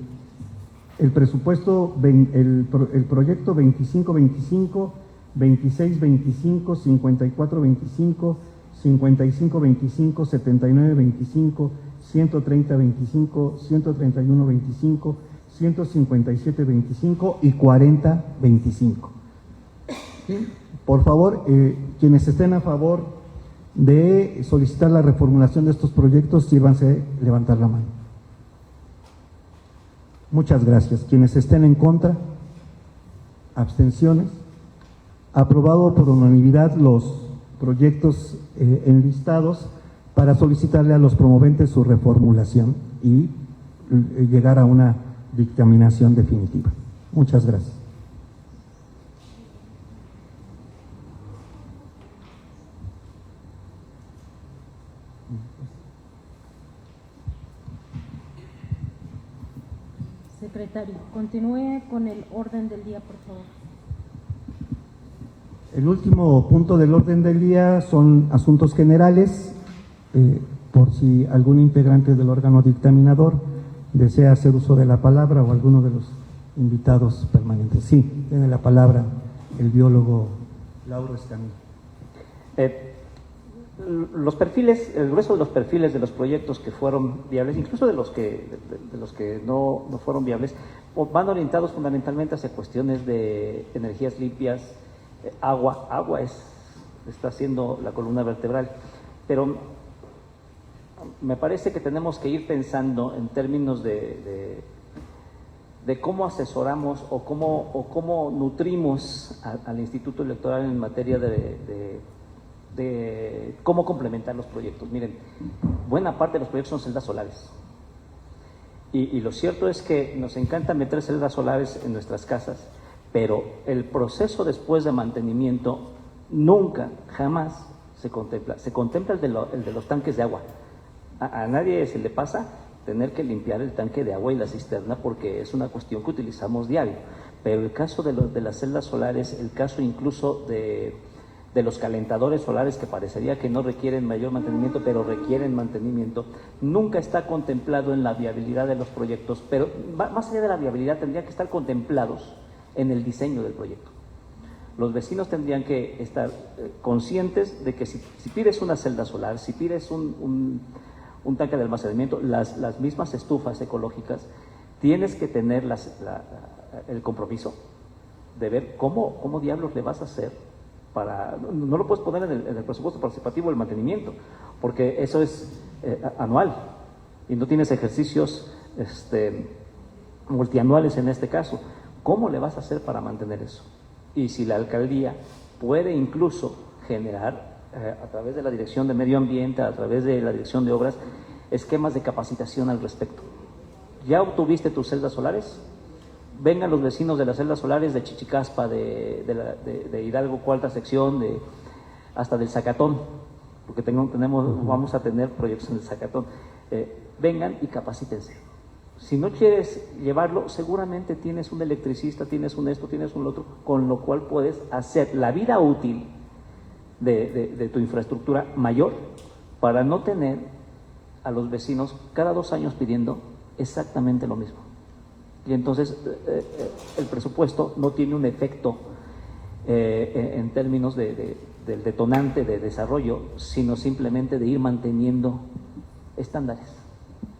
presupuesto, el proyecto 2525, 2625, 5425, 5525, 7925, 13025, 13125, 15725 y 4025. ¿Sí? Por favor, quienes estén a favor de solicitar la reformulación de estos proyectos, sírvanse levantar la mano. Muchas gracias. Quienes estén en contra, abstenciones. Aprobado por unanimidad los proyectos enlistados para solicitarle a los promoventes su reformulación y llegar a una dictaminación definitiva. Muchas gracias. Secretario, continúe con el orden del día, por favor. El último punto del orden del día son asuntos generales, por si algún integrante del órgano dictaminador desea hacer uso de la palabra o alguno de los invitados permanentes. Sí, tiene la palabra el biólogo Lauro Escamilla. Los perfiles, el grueso de los perfiles de los proyectos que fueron viables, incluso de los que no fueron viables, van orientados fundamentalmente hacia cuestiones de energías limpias, agua está siendo la columna vertebral, pero me parece que tenemos que ir pensando en términos de cómo asesoramos o cómo nutrimos al Instituto Electoral en materia de cómo complementar los proyectos. Miren, buena parte de los proyectos son celdas solares. Y lo cierto es que nos encanta meter celdas solares en nuestras casas, pero el proceso después de mantenimiento nunca, jamás se contempla. Se contempla el de los tanques de agua. A nadie se le pasa tener que limpiar el tanque de agua y la cisterna porque es una cuestión que utilizamos diario. Pero el caso de las celdas solares, el caso incluso de los calentadores solares que parecería que no requieren mayor mantenimiento, pero requieren mantenimiento, nunca está contemplado en la viabilidad de los proyectos, pero más allá de la viabilidad tendría que estar contemplados en el diseño del proyecto. Los vecinos tendrían que estar conscientes de que si pides una celda solar, si pides un tanque de almacenamiento, las mismas estufas ecológicas, tienes que tener el compromiso de ver cómo diablos le vas a hacer. No lo puedes poner en el presupuesto participativo el mantenimiento, porque eso es anual y no tienes ejercicios multianuales en este caso. ¿Cómo le vas a hacer para mantener eso? Y si la alcaldía puede incluso generar a través de la Dirección de Medio Ambiente, a través de la Dirección de Obras, esquemas de capacitación al respecto. ¿Ya obtuviste tus celdas solares? Vengan los vecinos de las celdas solares de Chichicaspa, de Hidalgo, cuarta sección, hasta del Zacatón, porque vamos a tener proyectos en el Zacatón. Vengan y capacítense. Si no quieres llevarlo, seguramente tienes un electricista, tienes un esto, tienes un otro, con lo cual puedes hacer la vida útil de tu infraestructura mayor para no tener a los vecinos cada 2 años pidiendo exactamente lo mismo. Y entonces el presupuesto no tiene un efecto en términos del detonante de desarrollo, sino simplemente de ir manteniendo estándares.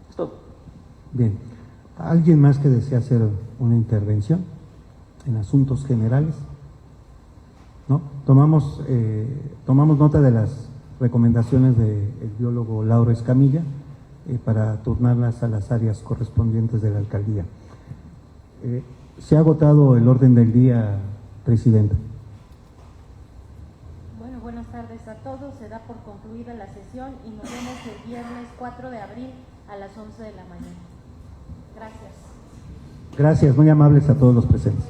Es todo. Bien. ¿Alguien más que desea hacer una intervención en asuntos generales? ¿No? Tomamos nota de las recomendaciones del biólogo Lauro Escamilla para turnarlas a las áreas correspondientes de la alcaldía. Se ha agotado el orden del día, Presidenta. Bueno, buenas tardes a todos. Se da por concluida la sesión y nos vemos el viernes 4 de abril a las 11 de la mañana. Gracias. Gracias, muy amables a todos los presentes.